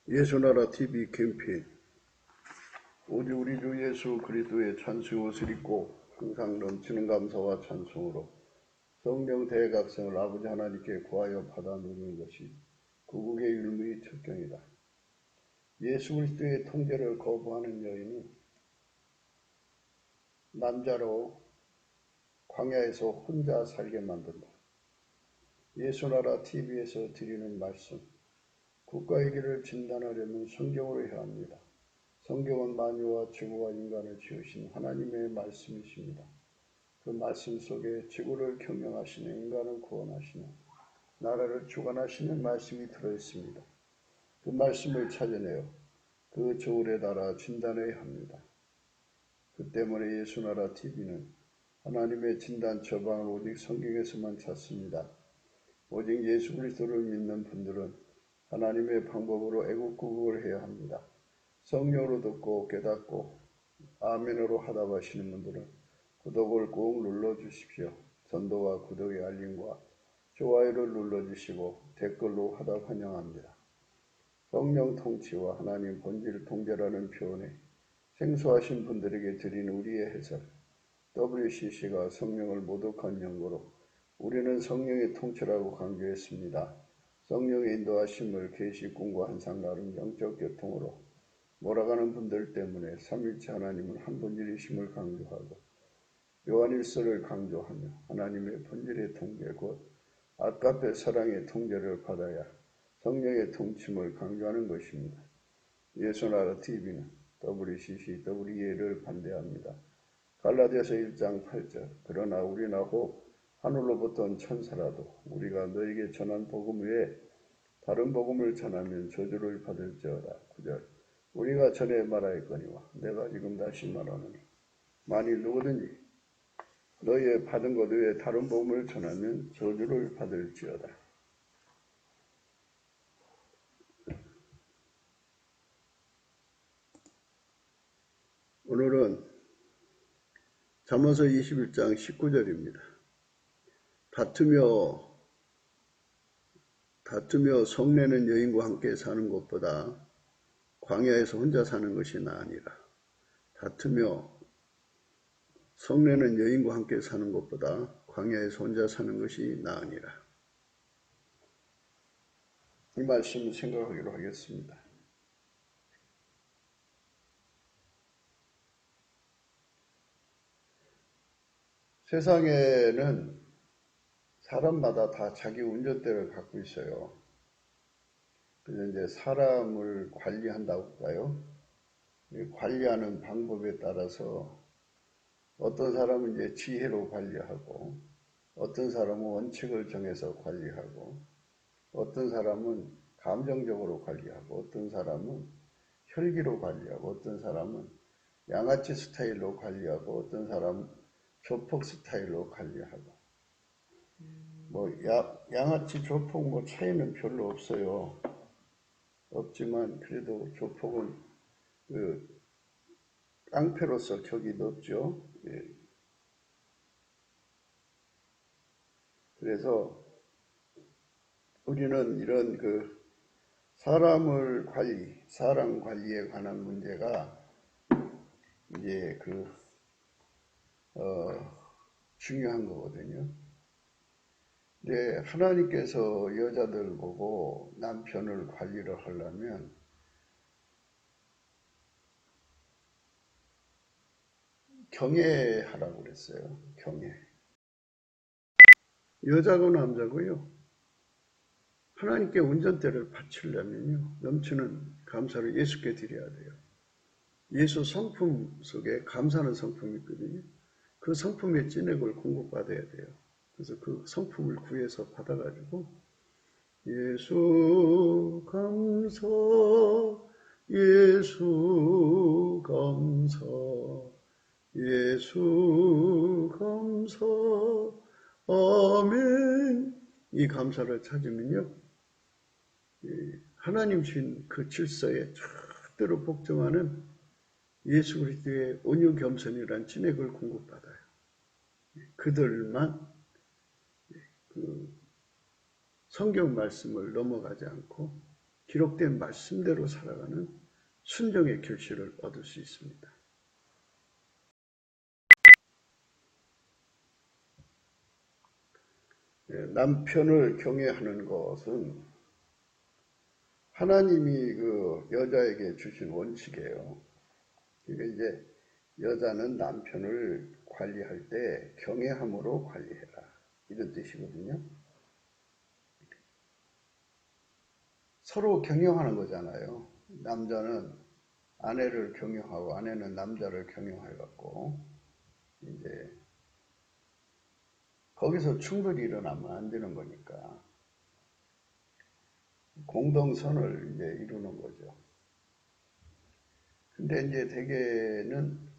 예수나라 TV 캠페인 오직 우리 주 예수 그리스도의 찬송의 옷을 입고 항상 넘치는 감사와 찬송으로 성령 대각성을 아버지 하나님께 구하여 받아 누리는 것이 구국의 율무의 특경이다. 예수 그리스도의 통제를 거부하는 여인이 남자로 광야에서 혼자 살게 만든다. 예수나라 TV에서 드리는 말씀, 국가의 길을 진단하려면 성경으로 해야 합니다. 성경은 만유와 지구와 인간을 지으신 하나님의 말씀이십니다. 그 말씀 속에 지구를 경영하시는 인간을 구원하시는 나라를 주관하시는 말씀이 들어있습니다. 그 말씀을 찾아내어 그 저울에 달아 진단해야 합니다. 그 때문에 예수나라 TV는 하나님의 진단 처방을 오직 성경에서만 찾습니다. 오직 예수 그리스도를 믿는 분들은 하나님의 방법으로 애국구국을 해야 합니다. 성령으로 듣고 깨닫고 아멘으로 하답하시는 분들은 구독을 꼭 눌러주십시오. 전도와 구독의 알림과 좋아요를 눌러주시고 댓글로 하답 환영합니다. 성령 통치와 하나님 본질 통제라는 표현에 생소하신 분들에게 드린 우리의 해석, WCC가 성령을 모독한 연고로 우리는 성령의 통치라고 강조했습니다. 성령의 인도하심을 계시 꿈과 환상 나름 영적 교통으로 몰아가는 분들 때문에 삼위일체 하나님은 한 분일이심을 강조하고 요한일서를 강조하며 하나님의 본질의 통제 곧 아까페 사랑의 통제를 받아야 성령의 통침을 강조하는 것입니다. 예수나라 TV는 WCC, WEA를 반대합니다. 갈라디아서 1장 8절 그러나 우리나 혹 하늘로부터 온 천사라도 우리가 너에게 전한 복음 외에 다른 복음을 전하면 저주를 받을지어다. 9절 우리가 전에 말하였거니와 내가 지금 다시 말하노니 만일 누구든지 너희의 받은 것 외에 다른 복음을 전하면 저주를 받을지어다. 오늘은 잠언서 21장 19절입니다. 다투며 성내는 여인과 함께 사는 것보다 광야에서 혼자 사는 것이 나으니라. 다투며 성내는 여인과 함께 사는 것보다 광야에서 혼자 사는 것이 나으니라. 이 말씀을 생각하기로 하겠습니다. 세상에는 사람마다 다 자기 운전대를 갖고 있어요. 그래서 이제 사람을 관리한다고 할까요? 관리하는 방법에 따라서 어떤 사람은 이제 지혜로 관리하고, 어떤 사람은 원칙을 정해서 관리하고, 어떤 사람은 감정적으로 관리하고, 어떤 사람은 혈기로 관리하고, 어떤 사람은 양아치 스타일로 관리하고, 어떤 사람은 조폭 스타일로 관리하고. 양아치 조폭 차이는 별로 없어요. 없지만 그래도 조폭은 깡패로서 격이 높죠. 예. 그래서 우리는 이런 사람 관리에 관한 문제가 이제 중요한 거거든요. 근데 하나님께서 여자들 보고 남편을 관리를 하려면 경외하라고 그랬어요. 경외. 여자고 남자고요. 하나님께 운전대를 바치려면요. 넘치는 감사를 예수께 드려야 돼요. 예수 성품 속에 감사하는 성품이 있거든요. 그 성품의 찐액을 공급받아야 돼요. 그래서 그 성품을 구해서 받아가지고 예수 감사, 예수 감사, 예수 감사, 아멘. 이 감사를 찾으면요. 하나님 주신 그 질서에 절대로 복종하는 예수 그리스도의 온유 겸손이란 진액을 공급받아요. 그들만 성경 말씀을 넘어가지 않고 기록된 말씀대로 살아가는 순종의 결실을 얻을 수 있습니다. 남편을 경외하는 것은 하나님이 그 여자에게 주신 원칙이에요. 그러니까 이제 여자는 남편을 관리할 때 경외함으로 관리해라, 이런 뜻이거든요. 서로 경영하는 거잖아요. 남자는 아내를 경영하고 아내는 남자를 경영해갖고 이제 거기서 충돌이 일어나면 안 되는 거니까 공동선을 이제 이루는 거죠. 근데 이제 대개는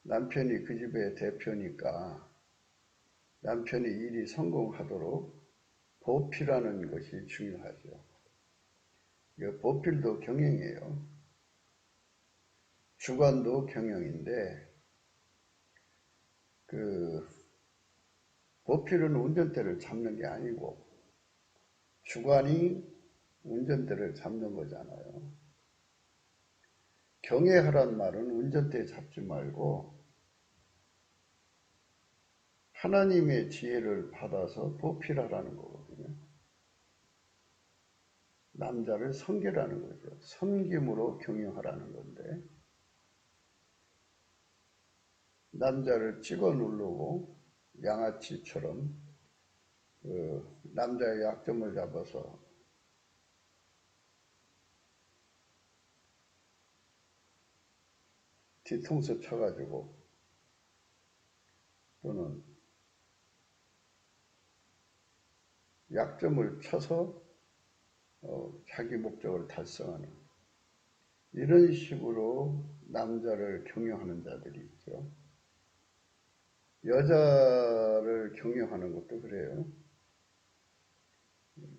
남편이 그 집의 대표니까 남편이 일이 성공하도록 보필하는 것이 중요하죠. 보필도 경영이에요. 주관도 경영인데 그 보필은 운전대를 잡는 게 아니고 주관이 운전대를 잡는 거잖아요. 경외하란 말은 운전대 잡지 말고 하나님의 지혜를 받아서 보필하라는 거거든요. 남자를 섬기라는 거죠. 섬김으로 경영하라는 건데 남자를 찍어 누르고 양아치처럼 그 남자의 약점을 잡아서 뒤통수 쳐가지고 또는 약점을 쳐서 자기 목적을 달성하는 이런 식으로 남자를 경영하는 자들이 있죠. 여자를 경영하는 것도 그래요.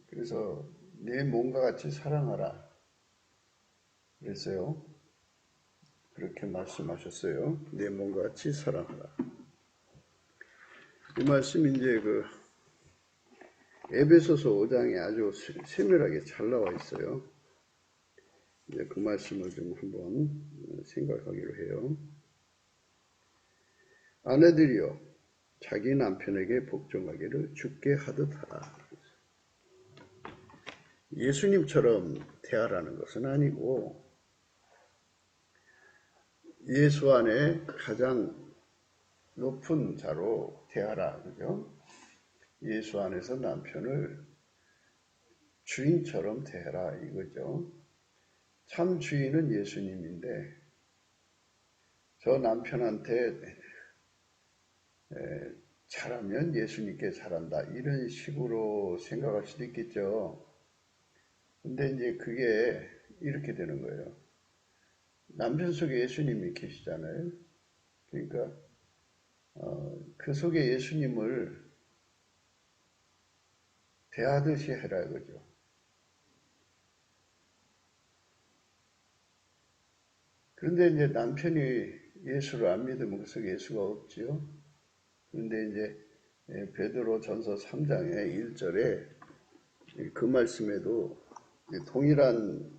그래서 내 몸과 같이 사랑하라 그랬어요. 그렇게 말씀하셨어요. 내 몸과 같이 사랑하라. 이 말씀이 이제 그 에베소서 5장에 아주 세밀하게 잘 나와 있어요. 이제 그 말씀을 좀 한번 생각하기로 해요. 아내들이여 자기 남편에게 복종하기를 주께 하듯 하라. 예수님처럼 대하라는 것은 아니고 예수 안에 가장 높은 자로 대하라. 그죠? 예수 안에서 남편을 주인처럼 대하라 이거죠. 참 주인은 예수님인데 저 남편한테 잘하면 예수님께 잘한다 이런 식으로 생각할 수도 있겠죠. 근데 이제 그게 이렇게 되는 거예요. 남편 속에 예수님이 계시잖아요. 그러니까 그 속에 예수님을 대하듯이 해라 이거죠. 그런데 이제 남편이 예수를 안 믿으면 그 속에 예수가 없지요. 그런데 이제 베드로 전서 3장의 1절에 그 말씀에도 동일한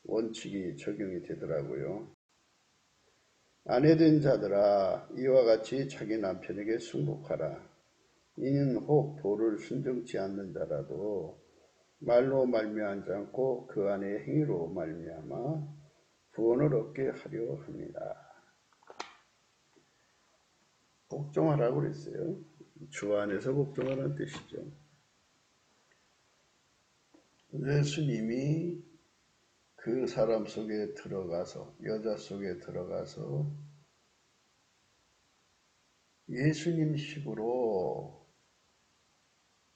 원칙이 적용이 되더라고요. 아내된 자들아 이와 같이 자기 남편에게 순복하라. 이는 혹 도를 순종치 않는 자라도 말로 말미암지 않고 그 안에 행위로 말미암아 구원을 얻게 하려 합니다. 복종하라고 그랬어요. 주 안에서 복종하라는 뜻이죠. 예수님이 그 사람 속에 들어가서 여자 속에 들어가서 예수님식으로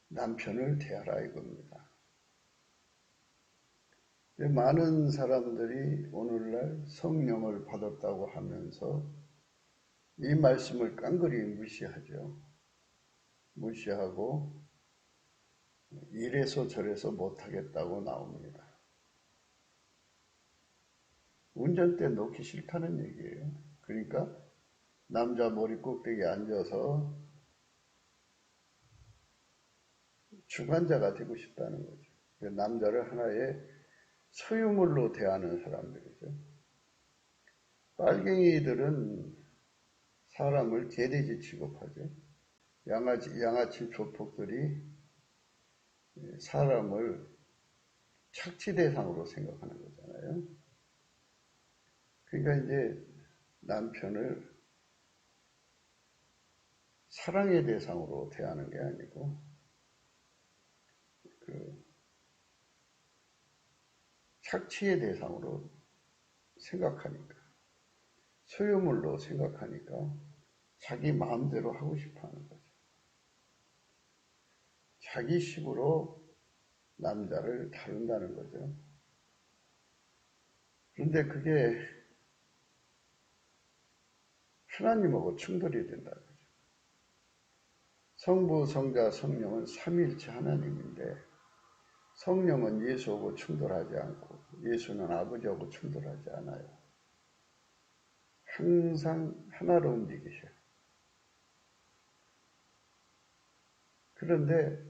남편을 대하라 이겁니다. 많은 사람들이 오늘날 성령을 받았다고 하면서 이 말씀을 깡그리 무시하죠. 무시하고 이래서 저래서 못하겠다고 나옵니다. 운전대 놓기 싫다는 얘기예요. 그러니까 남자 머리 꼭대기에 앉아서 주관자가 되고 싶다는 거죠. 남자를 하나의 소유물로 대하는 사람들이죠. 빨갱이들은 사람을 개돼지 취급하죠. 양아치 조폭들이 사람을 착취 대상으로 생각하는 거잖아요. 그러니까 이제 남편을 사랑의 대상으로 대하는 게 아니고 그 착취의 대상으로 생각하니까, 소유물로 생각하니까 자기 마음대로 하고 싶어 하는 거죠. 자기 식으로 남자를 다룬다는 거죠. 그런데 그게 하나님하고 충돌이 된다는 거죠. 성부, 성자, 성령은 삼위일체 하나님인데 성령은 예수하고 충돌하지 않고 예수는 아버지하고 충돌하지 않아요. 항상 하나로 움직이셔요. 그런데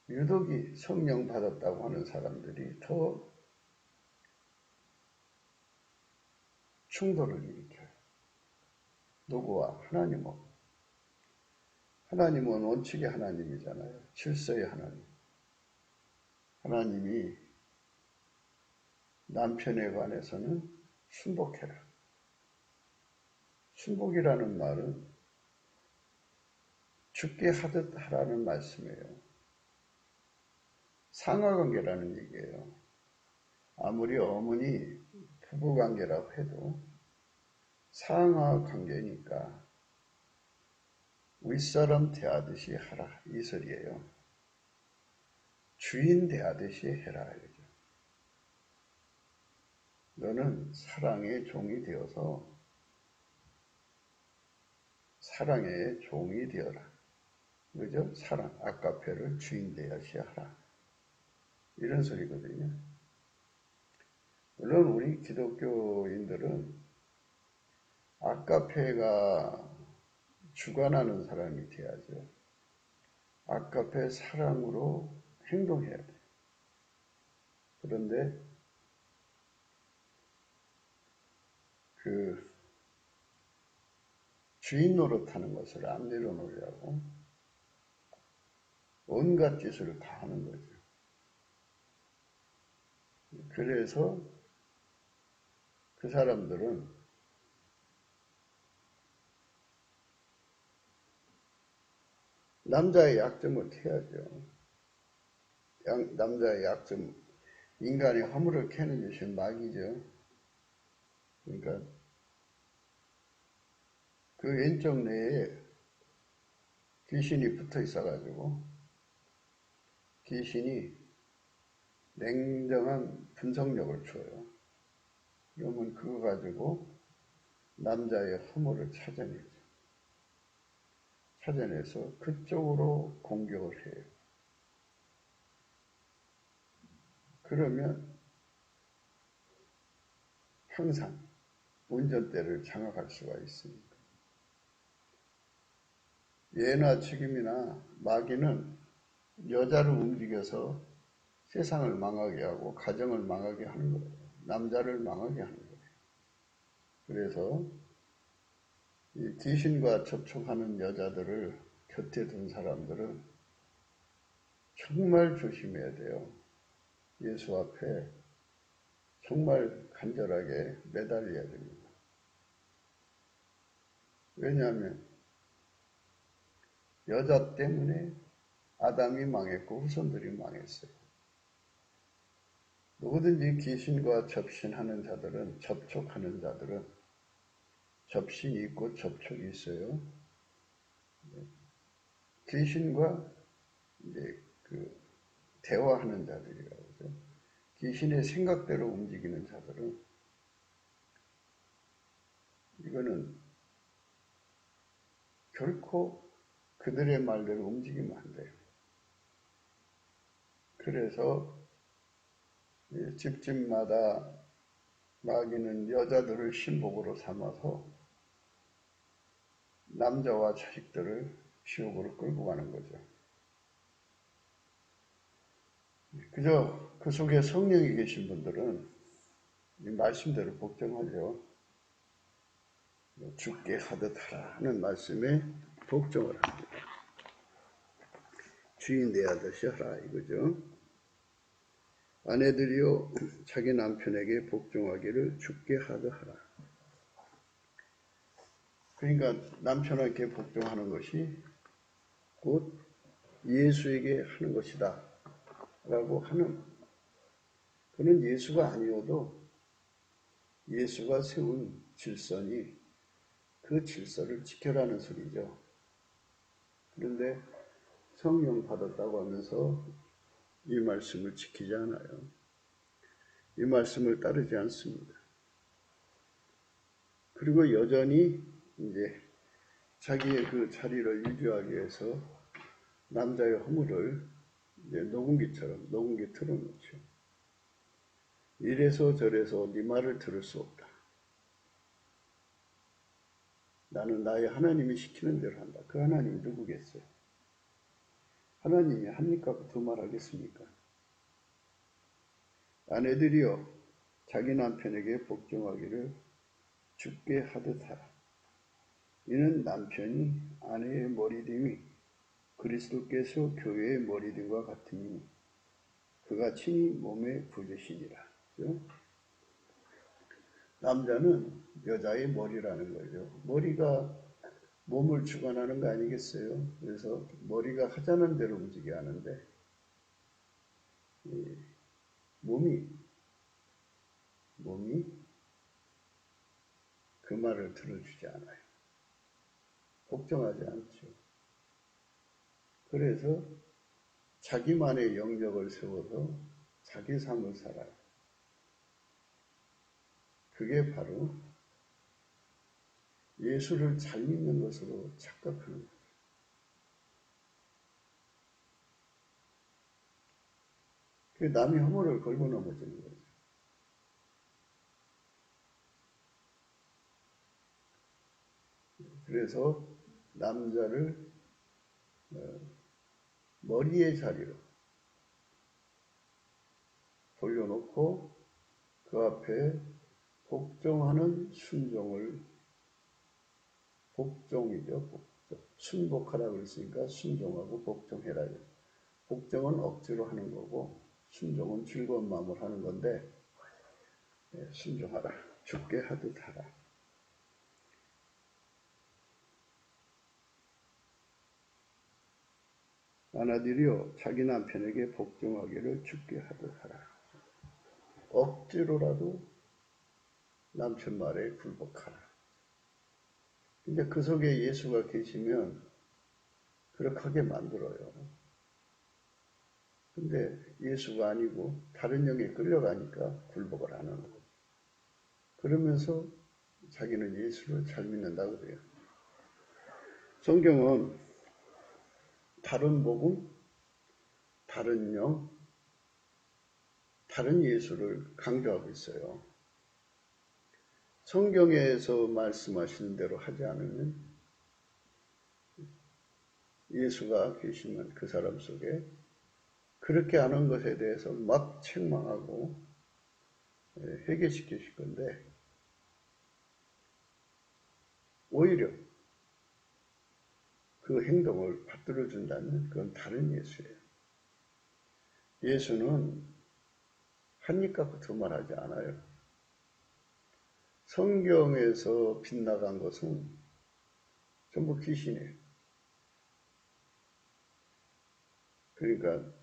유독이 성령 받았다고 하는 사람들이 더 충돌을 일으켜요. 누구와? 하나님하고. 하나님은 원칙의 하나님이잖아요. 질서의 하나님. 하나님이 남편에 관해서는 순복해라. 순복이라는 말은 죽게 하듯 하라는 말씀이에요. 상하관계라는 얘기예요. 아무리 어머니 부부관계라고 해도 상하관계니까 윗사람 대하듯이 하라 이 소리예요. 주인 대하듯이 해라 이거죠. 너는 사랑의 종이 되어서 사랑의 종이 되어라. 그죠? 사랑, 아까페를 주인 대하듯이 하라. 이런 소리거든요. 물론 우리 기독교인들은 아까페가 주관하는 사람이 돼야죠. 아까페 사랑으로 행동해야 돼요. 그런데 그 주인 노릇하는 것을 안 내려놓으려고 온갖 짓을 다 하는 거죠. 그래서 그 사람들은 남자의 약점을 캐야죠. 남자의 약점, 인간의 허물을 캐는 것이 마귀죠. 그러니까 그 왼쪽 뇌에 귀신이 붙어 있어가지고 귀신이 냉정한 분석력을 줘요. 그러면 그거 가지고 남자의 허물을 찾아내죠. 찾아내서 그쪽으로 공격을 해요. 그러면 항상 운전대를 장악할 수가 있습니다. 예나 지금이나 마귀는 여자를 움직여서 세상을 망하게 하고 가정을 망하게 하는 거예요. 남자를 망하게 하는 거예요. 그래서 이 귀신과 접촉하는 여자들을 곁에 둔 사람들은 정말 조심해야 돼요. 예수 앞에 정말 간절하게 매달려야 됩니다. 왜냐하면 여자 때문에 아담이 망했고 후손들이 망했어요. 누구든지 귀신과 접신하는 자들은, 접촉하는 자들은 접신이 있고 접촉이 있어요. 귀신과 이제 그 대화하는 자들이라고 그러죠. 귀신의 생각대로 움직이는 자들은 이거는 결코 그들의 말대로 움직이면 안 돼요. 그래서 집집마다 마귀는 여자들을 신복으로 삼아서 남자와 자식들을 지옥으로 끌고 가는 거죠. 그저 그 속에 성령이 계신 분들은 이 말씀대로 복종하죠. 죽게 하듯 하라 하는 말씀에 복종을 합니다. 주인 대하듯이 하라 이거죠. 아내들이요 자기 남편에게 복종하기를 죽게 하듯 하라. 그러니까 남편에게 복종하는 것이 곧 예수에게 하는 것이다 라고 하는, 그는 예수가 아니어도 예수가 세운 질서니 그 질서를 지켜라는 소리죠. 그런데 성령 받았다고 하면서 이 말씀을 지키지 않아요. 이 말씀을 따르지 않습니다. 그리고 여전히 이제 자기의 그 자리를 유지하기 위해서 남자의 허물을 이제 녹음기 틀어놓죠. 이래서 저래서 네 말을 들을 수 없다. 나는 나의 하나님이 시키는 대로 한다. 그 하나님이 누구겠어요? 하나님이 합니까? 두말하겠습니까? 아내들이여 자기 남편에게 복종하기를 죽게 하듯 하라. 이는 남편이 아내의 머리됨이 그리스도께서 교회의 머리됨과 같으니 그가 친히 몸의 부주시니라. 그렇죠? 남자는 여자의 머리라는 거죠. 머리가 몸을 주관하는 거 아니겠어요? 그래서 머리가 하자는 대로 움직여야 하는데 몸이 그 말을 들어주지 않아요. 복종하지 않죠. 그래서 자기만의 영역을 세워서 자기 삶을 살아요. 그게 바로 예수를 잘 믿는 것으로 착각하는 거죠. 그 남의 허물을 걸고 넘어지는 거죠. 그래서 남자를 머리의 자리로 돌려놓고 그 앞에 복종하는 복종이죠. 순복하라고 그랬으니까 순종하고 복종해라. 복종은 억지로 하는 거고 순종은 즐거운 마음으로 하는 건데 순종하라. 죽게 하듯 하라. 아내들이여 자기 남편에게 복종하기를 죽게 하듯 하라. 억지로라도 남편 말에 굴복하라. 근데 그 속에 예수가 계시면 그렇게 하게 만들어요. 근데 예수가 아니고 다른 영에 끌려가니까 굴복을 안 하는 거죠. 그러면서 자기는 예수를 잘 믿는다고 그래요. 성경은 다른 복음, 다른 영, 다른 예수를 강조하고 있어요. 성경에서 말씀하시는 대로 하지 않으면 예수가 계시면 그 사람 속에 그렇게 하는 것에 대해서 막 책망하고 회개시키실 건데 오히려 그 행동을 받들어 준다면 그건 다른 예수예요. 예수는 한 입 값고 두 말 하지 않아요. 성경에서 빗나간 것은 전부 귀신이에요. 그러니까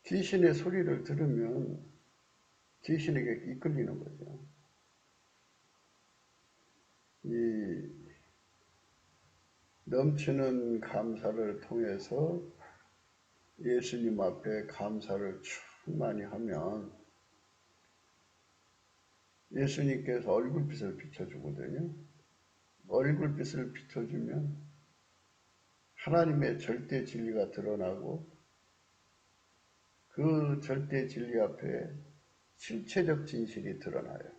귀신의 소리를 들으면 귀신에게 이끌리는 거죠. 이 넘치는 감사를 통해서 예수님 앞에 감사를 충만히 하면 예수님께서 얼굴빛을 비춰주거든요. 얼굴빛을 비춰주면 하나님의 절대 진리가 드러나고 그 절대 진리 앞에 실체적 진실이 드러나요.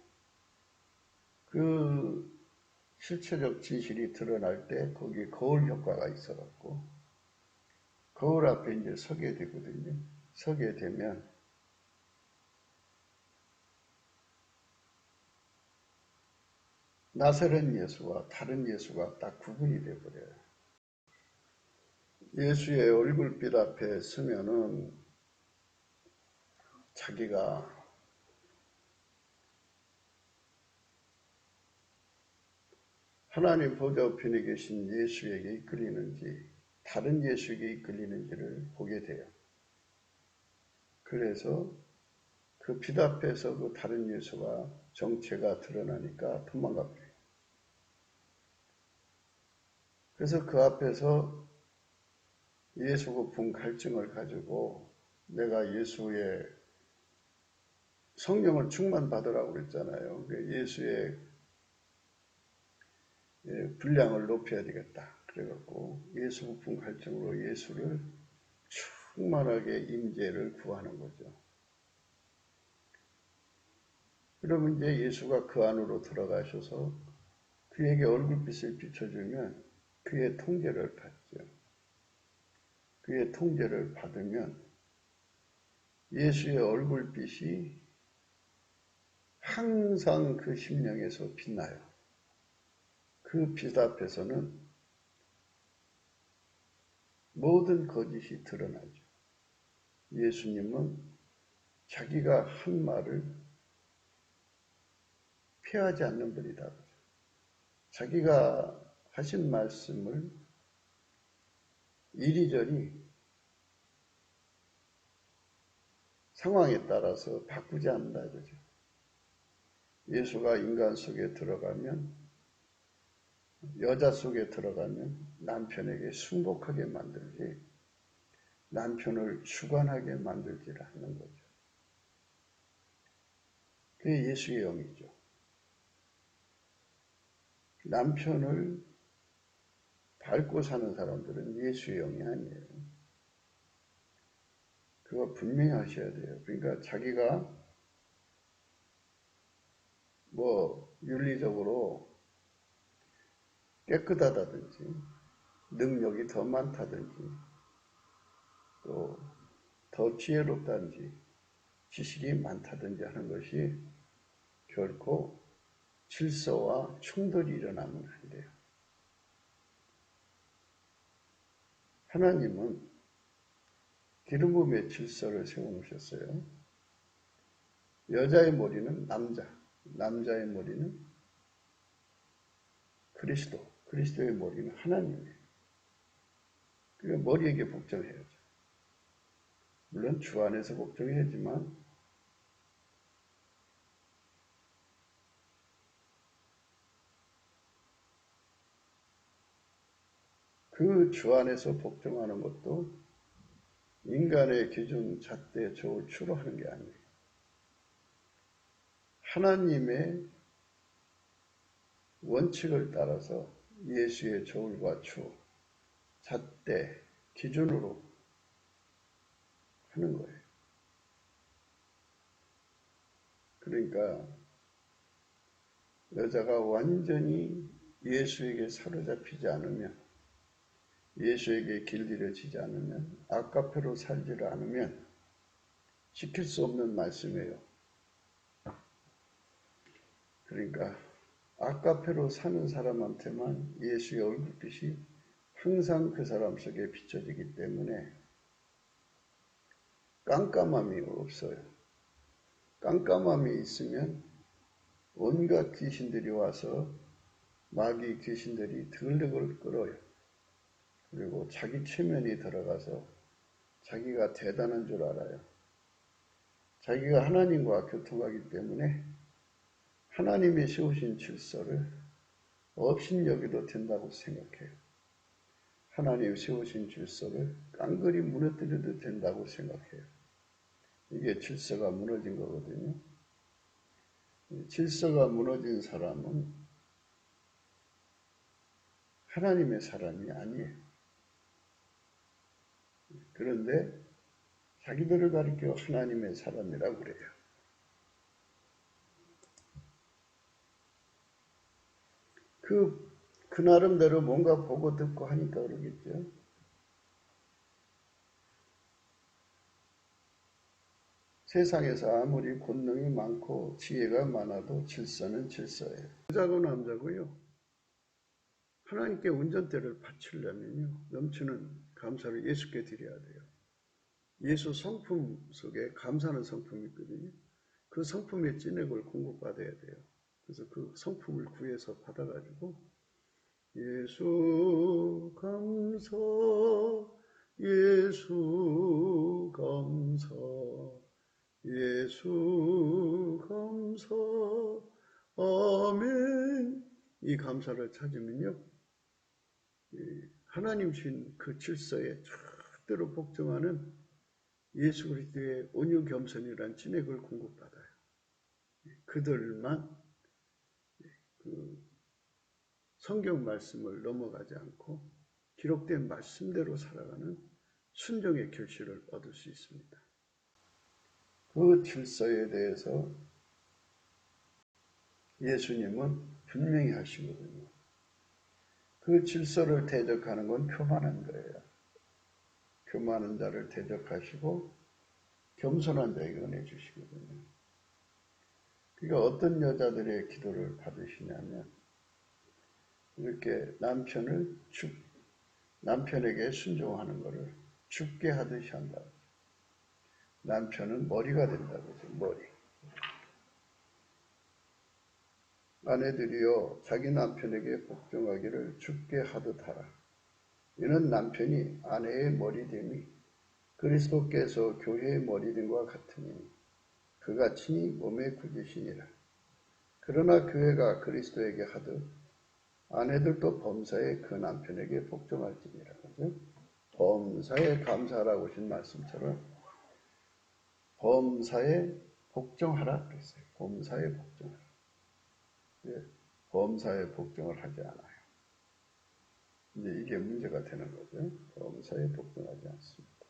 그 실체적 진실이 드러날 때 거기에 거울 효과가 있어갖고 거울 앞에 이제 서게 되거든요. 서게 되면 나서는 예수와 다른 예수가 딱 구분이 돼버려요. 예수의 얼굴빛 앞에 서면은 자기가 하나님 보좌 우편에 계신 예수에게 이끌리는지 다른 예수에게 이끌리는지를 보게 돼요. 그래서 그 빛 앞에서 그 다른 예수가 정체가 드러나니까 도망가 버려요. 그래서 그 앞에서 예수 고품 갈증을 가지고 내가 예수의 성령을 충만받으라고 그랬잖아요. 예수의 분량을 높여야 되겠다. 그래갖고 예수 고품 갈증으로 예수를 충만하게 임재를 구하는 거죠. 그러면 이제 예수가 그 안으로 들어가셔서 그에게 얼굴빛을 비춰주면 그의 통제를 받죠. 그의 통제를 받으면 예수의 얼굴빛이 항상 그 심령에서 빛나요. 그 빛 앞에서는 모든 거짓이 드러나죠. 예수님은 자기가 한 말을 피하지 않는 분이다. 자기가 하신 말씀을 이리저리 상황에 따라서 바꾸지 않는다. 그죠? 예수가 인간 속에 들어가면 여자 속에 들어가면 남편에게 순복하게 만들지 남편을 주관하게 만들지를 않는 거죠. 그게 예수의 영이죠. 남편을 밟고 사는 사람들은 예수의 영이 아니에요. 그거 분명히 하셔야 돼요. 그러니까 자기가 뭐 윤리적으로 깨끗하다든지 능력이 더 많다든지 또 더 지혜롭다든지 지식이 많다든지 하는 것이 결코 질서와 충돌이 일어나면 안 돼요. 하나님은 기름 부음의 질서를 세워놓으셨어요. 여자의 머리는 남자, 남자의 머리는 그리스도, 그리스도의 머리는 하나님이에요. 그러니까 머리에게 복종해야죠. 물론 주 안에서 복종해야지만 그 주 안에서 복종하는 것도 인간의 기준, 잣대, 저울, 추로 하는 게 아니에요. 하나님의 원칙을 따라서 예수의 저울과 추, 잣대, 기준으로 하는 거예요. 그러니까 여자가 완전히 예수에게 사로잡히지 않으면 예수에게 길들여지지 않으면 아까페로 살지를 않으면 지킬 수 없는 말씀이에요. 그러니까 아까페로 사는 사람한테만 예수의 얼굴빛이 항상 그 사람 속에 비춰지기 때문에 깜깜함이 없어요. 깜깜함이 있으면 온갖 귀신들이 와서 마귀 귀신들이 들락을 끌어요. 그리고 자기 체면이 들어가서 자기가 대단한 줄 알아요. 자기가 하나님과 교통하기 때문에 하나님이 세우신 질서를 업신여기도 된다고 생각해요. 하나님 세우신 질서를 깡그리 무너뜨려도 된다고 생각해요. 이게 질서가 무너진 거거든요. 질서가 무너진 사람은 하나님의 사람이 아니에요. 그런데 자기들을 가리켜 하나님의 사람이라고 그래요. 그 나름대로 뭔가 보고 듣고 하니까 그러겠죠. 세상에서 아무리 권능이 많고 지혜가 많아도 질서는 질서예요. 여자고 남자고요. 하나님께 운전대를 바치려면요. 넘치는 감사를 예수께 드려야 돼요. 예수 성품 속에 감사하는 성품이 있거든요. 그 성품의 찐액을 공급받아야 돼요. 그래서 그 성품을 구해서 받아가지고 예수 감사, 예수 감사, 예수 감사, 아멘. 이 감사를 찾으면요, 하나님 주신 그 질서에 절대로 복종하는 예수 그리스도의 온유 겸손이란 진액을 공급받아요. 그들만 그 성경 말씀을 넘어가지 않고 기록된 말씀대로 살아가는 순종의 결실을 얻을 수 있습니다. 그 질서에 대해서 예수님은 분명히 하시거든요. 그 질서를 대적하는 건 교만한 거예요. 교만한 자를 대적하시고 겸손한 자에게 은혜 주시거든요. 그러니까 어떤 여자들의 기도를 받으시냐면 이렇게 남편에게 순종하는 것을 죽게 하듯이 한다. 남편은 머리가 된다고 그러죠. 머리. 아내들이여 자기 남편에게 복종하기를 죽게 하듯 하라. 이는 남편이 아내의 머리됨이 그리스도께서 교회의 머리됨과 같으니 그가 친히 몸의 구주시니라. 그러나 교회가 그리스도에게 하듯 아내들도 범사에 그 남편에게 복종할지니라. 그죠? 범사에 감사하라고 하신 말씀처럼 범사에 복종하라 그랬어요. 범사에 복종하라. 예, 범사에 복종을 하지 않아요. 이제 이게 문제가 되는 거죠. 범사에 복종하지 않습니다.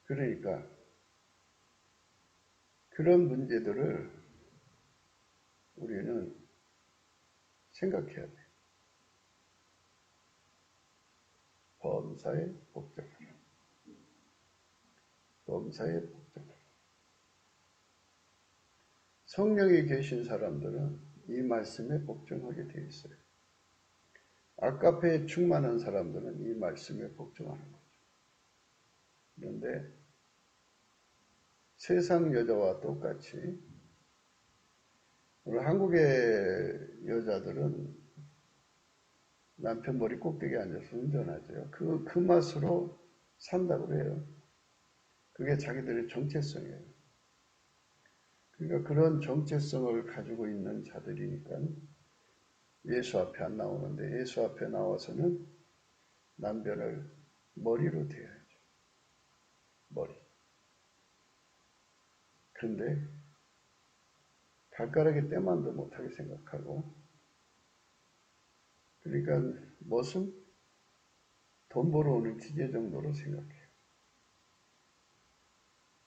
그러니까 그런 문제들을 우리는 생각해야 돼요. 범사에 복종하라. 범사에 복종하라. 성령이 계신 사람들은 이 말씀에 복종하게 되어 있어요. 아카페에 충만한 사람들은 이 말씀에 복종하는 거죠. 그런데 세상 여자와 똑같이 오늘 한국의 여자들은 남편 머리 꼭대기에 앉아서 운전하죠. 그 맛으로 산다고 그래요. 그게 자기들의 정체성이에요. 그러니까 그런 정체성을 가지고 있는 자들이니까 예수 앞에 안 나오는데 예수 앞에 나와서는 남편을 머리로 대야죠. 머리. 그런데 발가락에 때만도 못하게 생각하고 그러니까 무슨 돈 벌어오는 기계 정도로 생각해요.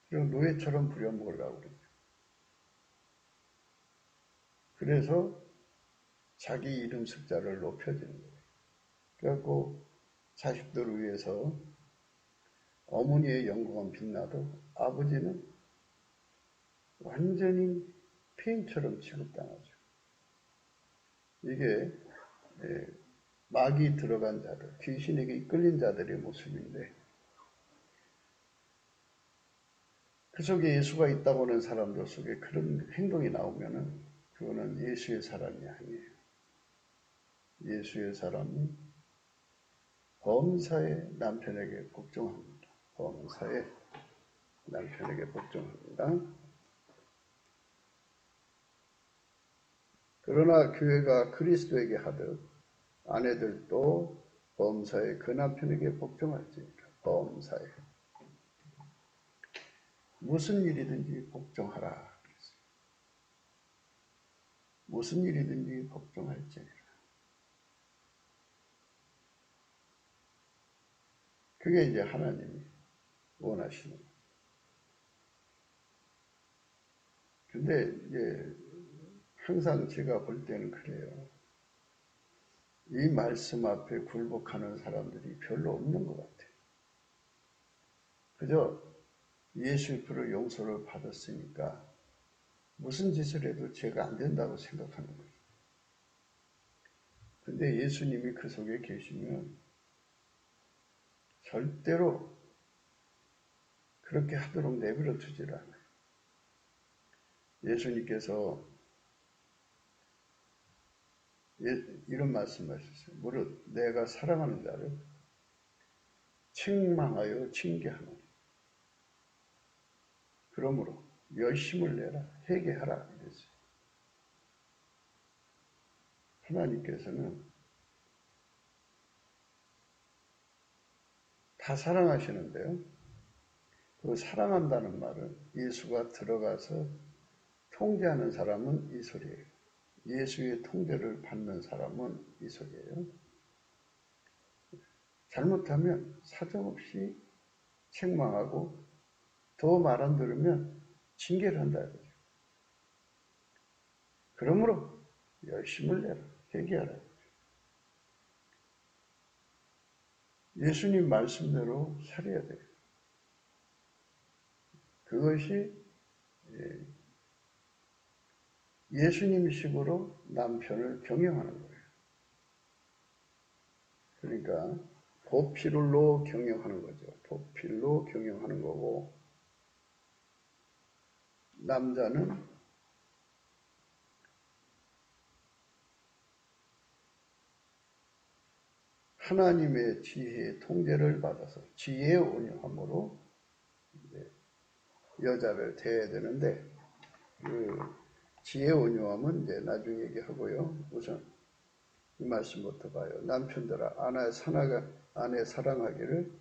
그리고 노예처럼 부려먹으려고 그러죠. 그래서 자기 이름 숫자를 높여주는 거예요. 그래갖고 자식들을 위해서 어머니의 영광은 빛나도 아버지는 완전히 폐인처럼 취급당하죠. 이게 막이 들어간 자들, 귀신에게 이끌린 자들의 모습인데 그 속에 예수가 있다고 하는 사람들 속에 그런 행동이 나오면은 그거는 예수의 사람이 아니에요. 예수의 사람이 범사에 남편에게 복종합니다. 범사에 남편에게 복종합니다. 그러나 교회가 그리스도에게 하듯 아내들도 범사에 그 남편에게 복종할지니라. 범사에 무슨 일이든지 복종하라 그랬어요. 무슨 일이든지 복종할지니라. 그게 이제 하나님이 원하시는 거예요. 근데 이제 항상 제가 볼 때는 그래요. 이 말씀 앞에 굴복하는 사람들이 별로 없는 것 같아요. 그저 예수의 피로 용서를 받았으니까 무슨 짓을 해도 죄가 안 된다고 생각하는 거죠. 근데 예수님이 그 속에 계시면 절대로 그렇게 하도록 내버려 두질 않아요. 예수님께서 이런 말씀하셨어요. 무릇 내가 사랑하는 자를 책망하여 징계하노니 그러므로 열심을 내라 회개하라 이랬어요. 하나님께서는 다 사랑하시는데요. 그 사랑한다는 말은 예수가 들어가서 통제하는 사람은 이 소리예요. 예수의 통제를 받는 사람은 이 소리예요. 잘못하면 사정없이 책망하고 더 말 안 들으면 징계를 한다 이거죠. 그러므로 열심을 내라, 회개하라. 예수님 말씀대로 살아야 돼요. 그것이 예수님식으로 남편을 경영하는 거예요. 그러니까 보필로 경영하는 거죠. 보필로 경영하는 거고 남자는 하나님의 지혜의 통제를 받아서 지혜의 온유함으로 여자를 대해야 되는데 그 지혜의 온유함은 이제 나중에 얘기하고요. 우선 이 말씀부터 봐요. 남편들아 아내 사랑하기를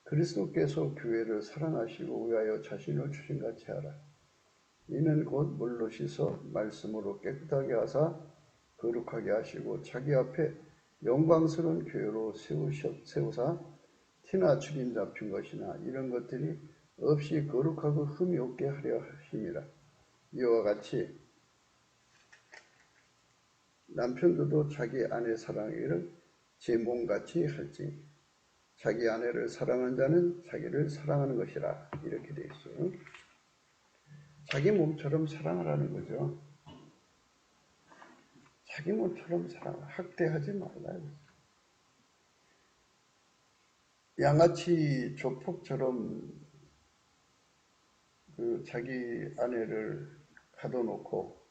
그리스도께서 교회를 사랑하시고 위하여 자신을 주신같이 하라. 이는 곧 물로 씻어 말씀으로 깨끗하게 하사 거룩하게 하시고 자기 앞에 영광스러운 교회로 세우사 티나 죽임 잡힌 것이나 이런 것들이 없이 거룩하고 흠이 없게 하려 하심이라. 이와 같이 남편들도 자기 아내 사랑하기를 제 몸같이 할지 자기 아내를 사랑하는 자는 자기를 사랑하는 것이라 이렇게 돼 있어요. 자기 몸처럼 사랑하라는 거죠. 자기 몸처럼 학대하지 말라요. 양아치 조폭처럼 자기 아내를 가둬놓고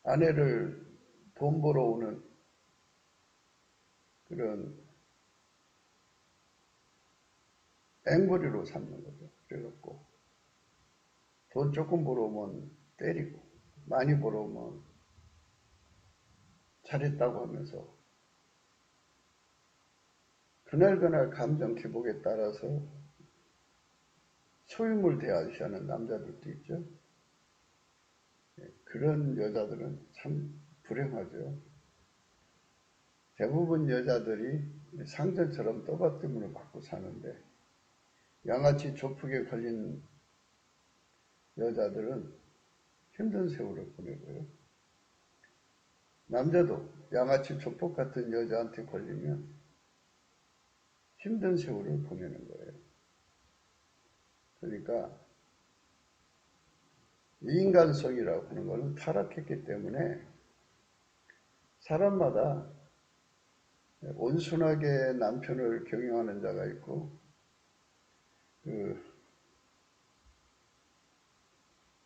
아내를 돈 벌어오는 그런 앵벌이로 삼는 거죠. 그래갖고 돈 조금 벌어오면 때리고 많이 벌어오면 잘했다고 하면서 그날그날 감정 기복에 따라서 소유물 대하시하는 남자들도 있죠. 그런 여자들은 참 불행하죠. 대부분 여자들이 상전처럼 떠받침을 받고 사는데 양아치 조폭에 걸린 여자들은 힘든 세월을 보내고요. 남자도 양아치 조폭 같은 여자한테 걸리면 힘든 세월을 보내는 거예요. 그러니까 인간성이라고 하는 것은 타락했기 때문에 사람마다 온순하게 남편을 경영하는 자가 있고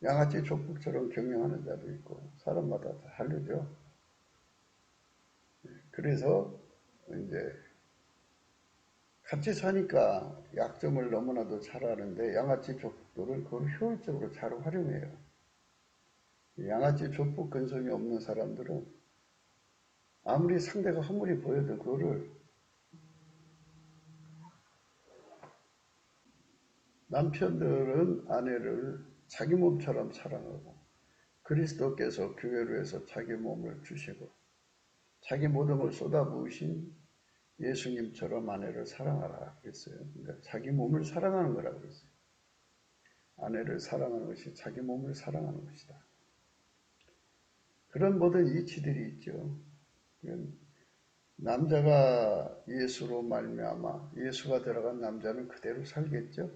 양아치 조폭처럼 경영하는 자도 있고 사람마다 다 다르죠. 그래서 이제 같이 사니까 약점을 너무나도 잘 아는데 양아치 조폭들은 그걸 효율적으로 잘 활용해요. 양아치 조폭 근성이 없는 사람들은 아무리 상대가 허물이 보여도 그거를 남편들은 아내를 자기 몸처럼 사랑하고 그리스도께서 교회로 해서 자기 몸을 주시고 자기 모든 걸 쏟아부으신 예수님처럼 아내를 사랑하라 그랬어요. 그러니까 자기 몸을 사랑하는 거라고 그랬어요. 아내를 사랑하는 것이 자기 몸을 사랑하는 것이다. 그런 모든 이치들이 있죠. 남자가 예수로 말미암아 예수가 들어간 남자는 그대로 살겠죠.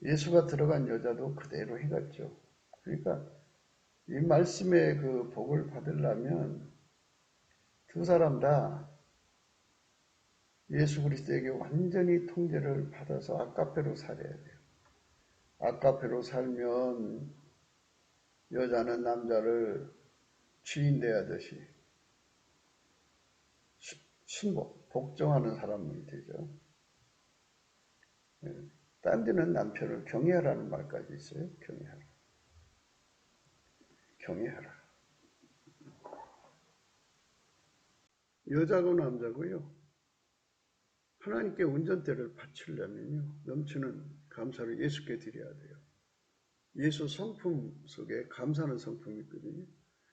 예수가 들어간 여자도 그대로 해갔죠. 그러니까 이 말씀의 그 복을 받으려면 두 사람 다 예수 그리스도에게 완전히 통제를 받아서 아까페로 살아야 돼요. 아까페로 살면 여자는 남자를 주인 대하듯이 순복, 복종하는 사람이 되죠. 딴 데는 남편을 경외하라는 말까지 있어요. 경외하라. 경외하라. 여자고 남자고요. 하나님께 운전대를 바치려면요. 넘치는 감사를 예수께 드려야 돼요. 예수 성품 속에 감사하는 성품이 있거든요.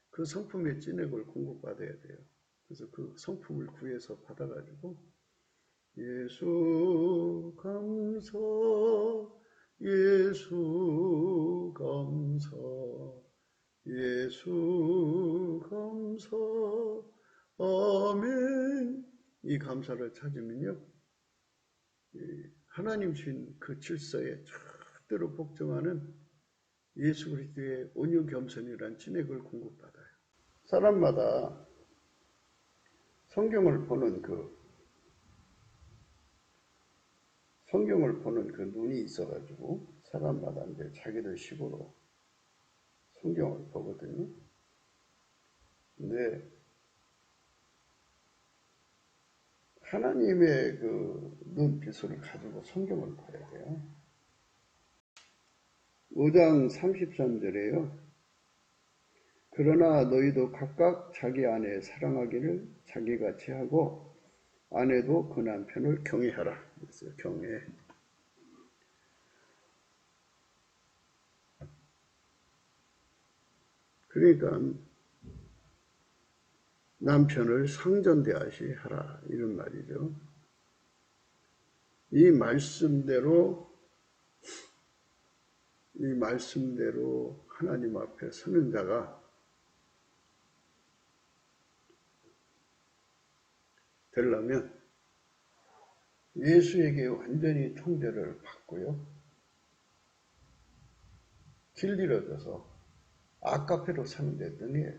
그 성품의 찐액을 공급받아야 돼요. 그래서 그 성품을 구해서 받아가지고 예수 감사, 예수 감사, 예수 감사, 아멘. 이 감사를 찾으면요. 하나님 주신 그 질서에 절대로 복종하는 예수 그리스도의 온유 겸손이란 진액을 공급받아요. 사람마다 성경을 보는 그 눈이 있어가지고 사람마다 이제 자기들 식으로 성경을 보거든요. 근데 하나님의 그 눈빛을 가지고 성경을 봐야 돼요. 5장 33절에요. 그러나 너희도 각각 자기 아내 사랑하기를 자기같이 하고 아내도 그 남편을 경외하라. 그랬어요. 경외. 그러니까 남편을 상전대하시 하라 이런 말이죠. 이 말씀대로 하나님 앞에 서는 자가 되려면 예수에게 완전히 통제를 받고요. 길들여져서 아까페로 사는 데 등에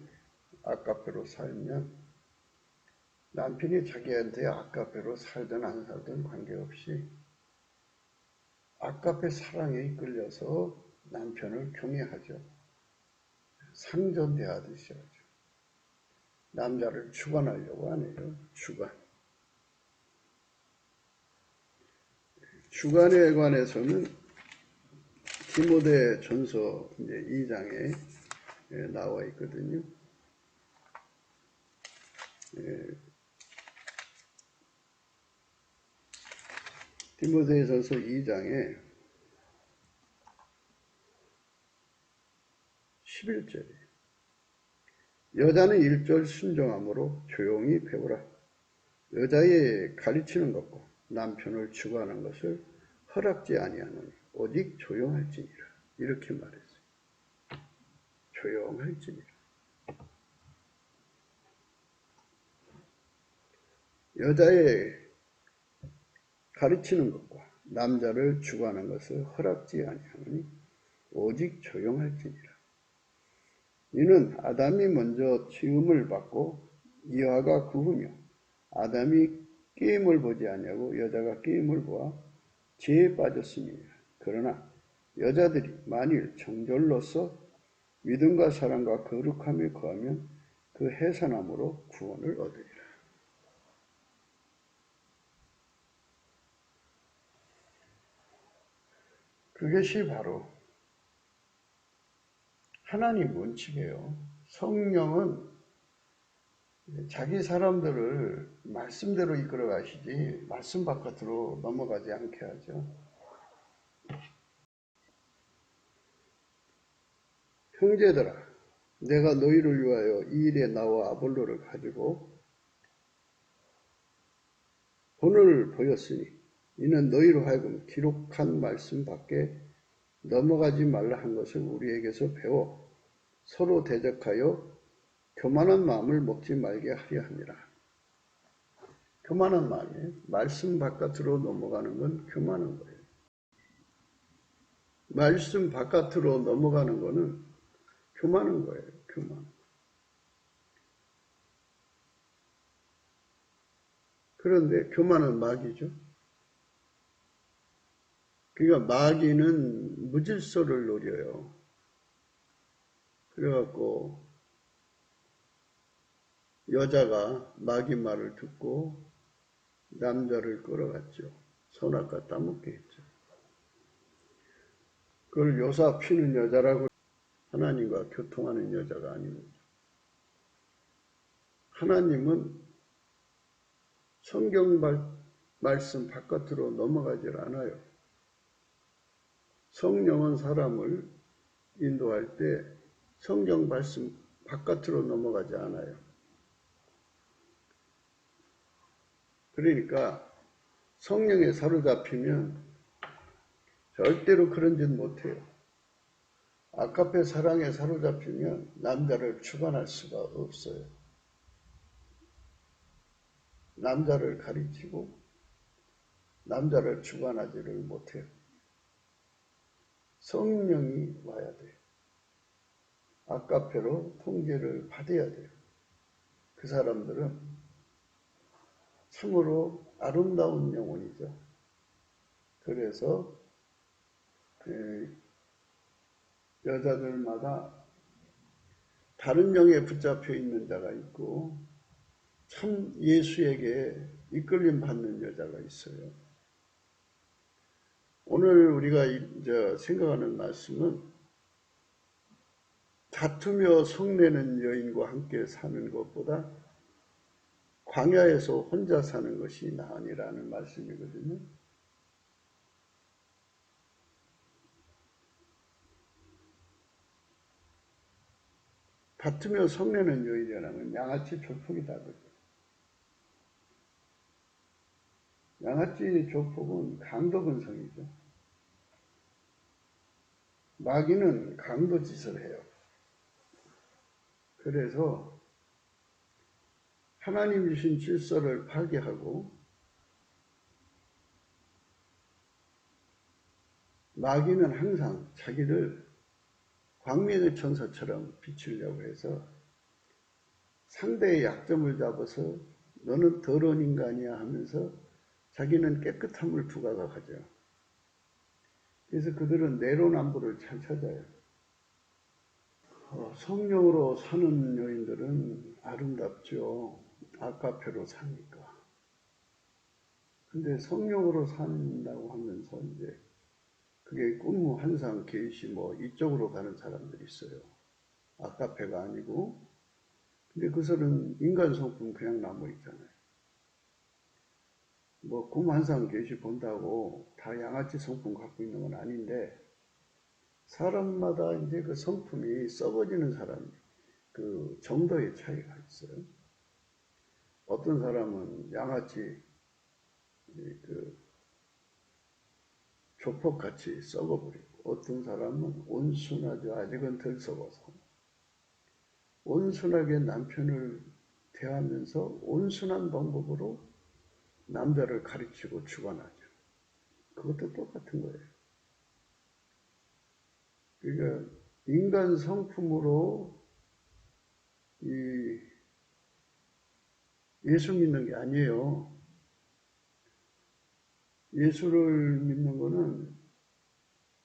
아까페로 살면 남편이 자기한테 아까페로 살든 안 살든 관계없이 아까페 사랑에 이끌려서 남편을 경외하죠. 상전대하듯이 하죠. 남자를 주관하려고 하네요. 주관에 관해서는 디모데 전서 2장에 나와 있거든요. 디모데전서 2장에 11절에 여자는 일절 순종함으로 조용히 배우라. 여자의 가르치는 것과 남편을 주관하는 것을 허락지 아니하노니 오직 조용할지니라. 이렇게 말했어요. 조용할지니라. 여자의 가르치는 것과 남자를 주관하는 것을 허락지 아니하노니 오직 조용할지니라. 이는 아담이 먼저 지음을 받고 이화가 그 후며 아담이 깨임을 보지 아니하고 여자가 깨임을 보아 죄에 빠졌음이니라. 그러나 여자들이 만일 정절로서 믿음과 사랑과 거룩함에 거하면 그 해산함으로 구원을 얻으리라. 그것이 바로 하나님 원칙이에요. 성령은 자기 사람들을 말씀대로 이끌어 가시지 말씀 바깥으로 넘어가지 않게 하죠. 형제들아, 내가 너희를 위하여 이 일에 나와 아볼로를 가지고 본을 보였으니 이는 너희로 하여금 기록한 말씀 밖에 넘어가지 말라 한 것을 우리에게서 배워 서로 대적하여 교만한 마음을 먹지 말게 하려 함이라. 교만한 마음이에요. 말씀 바깥으로 넘어가는 건 교만한 거예요. 말씀 바깥으로 넘어가는 거는 교만한 거예요. 교만. 그런데 교만은 마귀죠. 그러니까 마귀는 무질서를 노려요. 그래갖고 여자가 마귀 말을 듣고 남자를 끌어갔죠. 선악과 따먹게 했죠. 그걸 요사 피는 여자라고. 하나님과 교통하는 여자가 아닙니다. 하나님은 성경 말씀 바깥으로 넘어가질 않아요. 성령은 사람을 인도할 때 성경 말씀 바깥으로 넘어가지 않아요. 그러니까 성령에 사로잡히면 절대로 그런 짓 못해요. 아카페 사랑에 사로잡히면 남자를 추간할 수가 없어요. 남자를 가리키고 남자를 주관하지를 못해요. 성령이 와야 돼요. 아카페로 통제를 받아야 돼요. 그 사람들은 참으로 아름다운 영혼이죠. 그래서 여자들마다 다른 영에 붙잡혀 있는 자가 있고 참 예수에게 이끌림 받는 여자가 있어요. 오늘 우리가 생각하는 말씀은 다투며 성내는 여인과 함께 사는 것보다 광야에서 혼자 사는 것이 나으니라는 말씀이거든요. 다투며 성내는 여인이라는 양아치 조폭이다. 양아치 조폭은 강도 근성이죠. 마귀는 강도 짓을 해요. 그래서 하나님 주신 질서를 파괴하고 마귀는 항상 자기를 광명의 천사처럼 비추려고 해서 상대의 약점을 잡아서 너는 더러운 인간이야 하면서 자기는 깨끗함을 부각하죠. 그래서 그들은 내로남불을 잘 찾아요. 성령으로 사는 여인들은 아름답죠. 아카페로 사니까. 근데 성령으로 산다고 하면서 이제 그게 꿈무 환상 계시 이쪽으로 가는 사람들이 있어요. 아카페가 아니고. 근데 그들은 인간 성품 그냥 남아 있잖아요. 꿈 환상 계시 본다고 다 양아치 성품 갖고 있는 건 아닌데 사람마다 이제 그 성품이 썩어지는 사람, 그 정도의 차이가 있어요. 어떤 사람은 양아치 그 조폭같이 썩어버리고 어떤 사람은 온순하죠. 아직은 덜 썩어서 온순하게 남편을 대하면서 온순한 방법으로 남자를 가르치고 주관하죠. 그것도 똑같은 거예요. 그러니까 인간 성품으로 예수 믿는 게 아니에요. 예수를 믿는 거는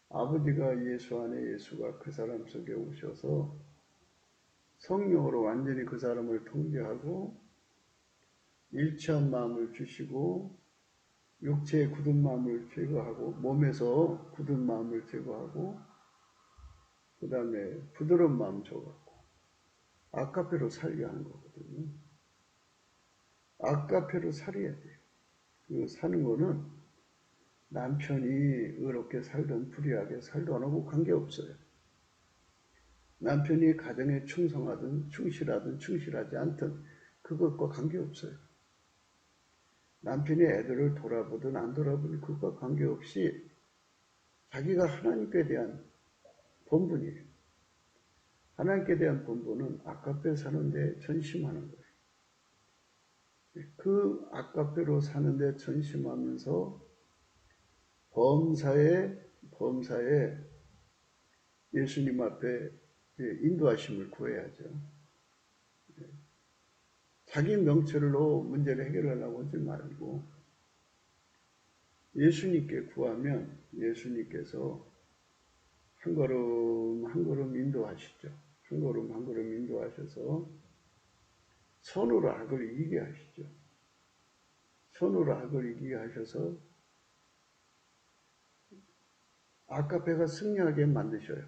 아버지가 예수 안에 예수가 그 사람 속에 오셔서 성령으로 완전히 그 사람을 통제하고 일치한 마음을 주시고 육체의 굳은 마음을 제거하고 몸에서 굳은 마음을 제거하고 그 다음에 부드러운 마음 줘갖고 아카페로 살게 하는 거거든요. 아카페로 살아야 돼요. 그 사는 거는 남편이 의롭게 살든 불의하게 살든 하고 관계없어요. 남편이 가정에 충성하든 충실하든 충실하지 않든 그것과 관계없어요. 남편이 애들을 돌아보든 안 돌아보든 그것과 관계없이 자기가 하나님께 대한 본분이에요. 하나님께 대한 본분은 아카페 사는데 전심하는 거예요. 그 아카페로 사는데 전심하면서 범사에 예수님 앞에 인도하심을 구해야죠. 자기 명철로 문제를 해결하려고 하지 말고 예수님께 구하면 예수님께서 한 걸음 한 걸음 인도하시죠. 한 걸음 한 걸음 인도하셔서 선으로 악을 이기게 하시죠. 선으로 악을 이기게 하셔서 아카페가 승리하게 만드셔요.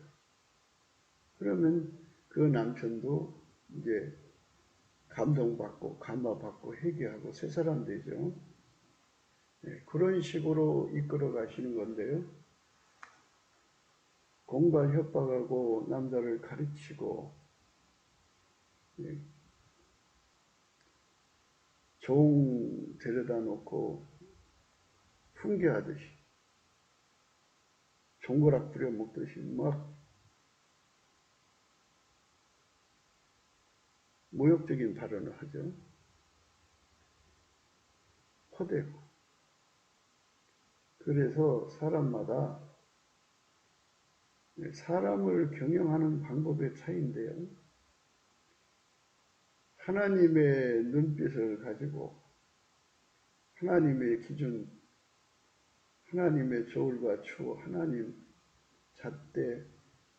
그러면 그 남편도 이제 감동받고 감화받고 회개하고 새 사람 되죠. 네, 그런 식으로 이끌어 가시는 건데요. 공갈 협박하고 남자를 가르치고 네, 종 데려다 놓고 훈계하듯이 종거락 부려 먹듯이 막 모욕적인 발언을 하죠. 퍼대고. 그래서 사람마다 사람을 경영하는 방법의 차이인데요. 하나님의 눈빛을 가지고 하나님의 기준, 하나님의 조울과 추, 하나님 잣대,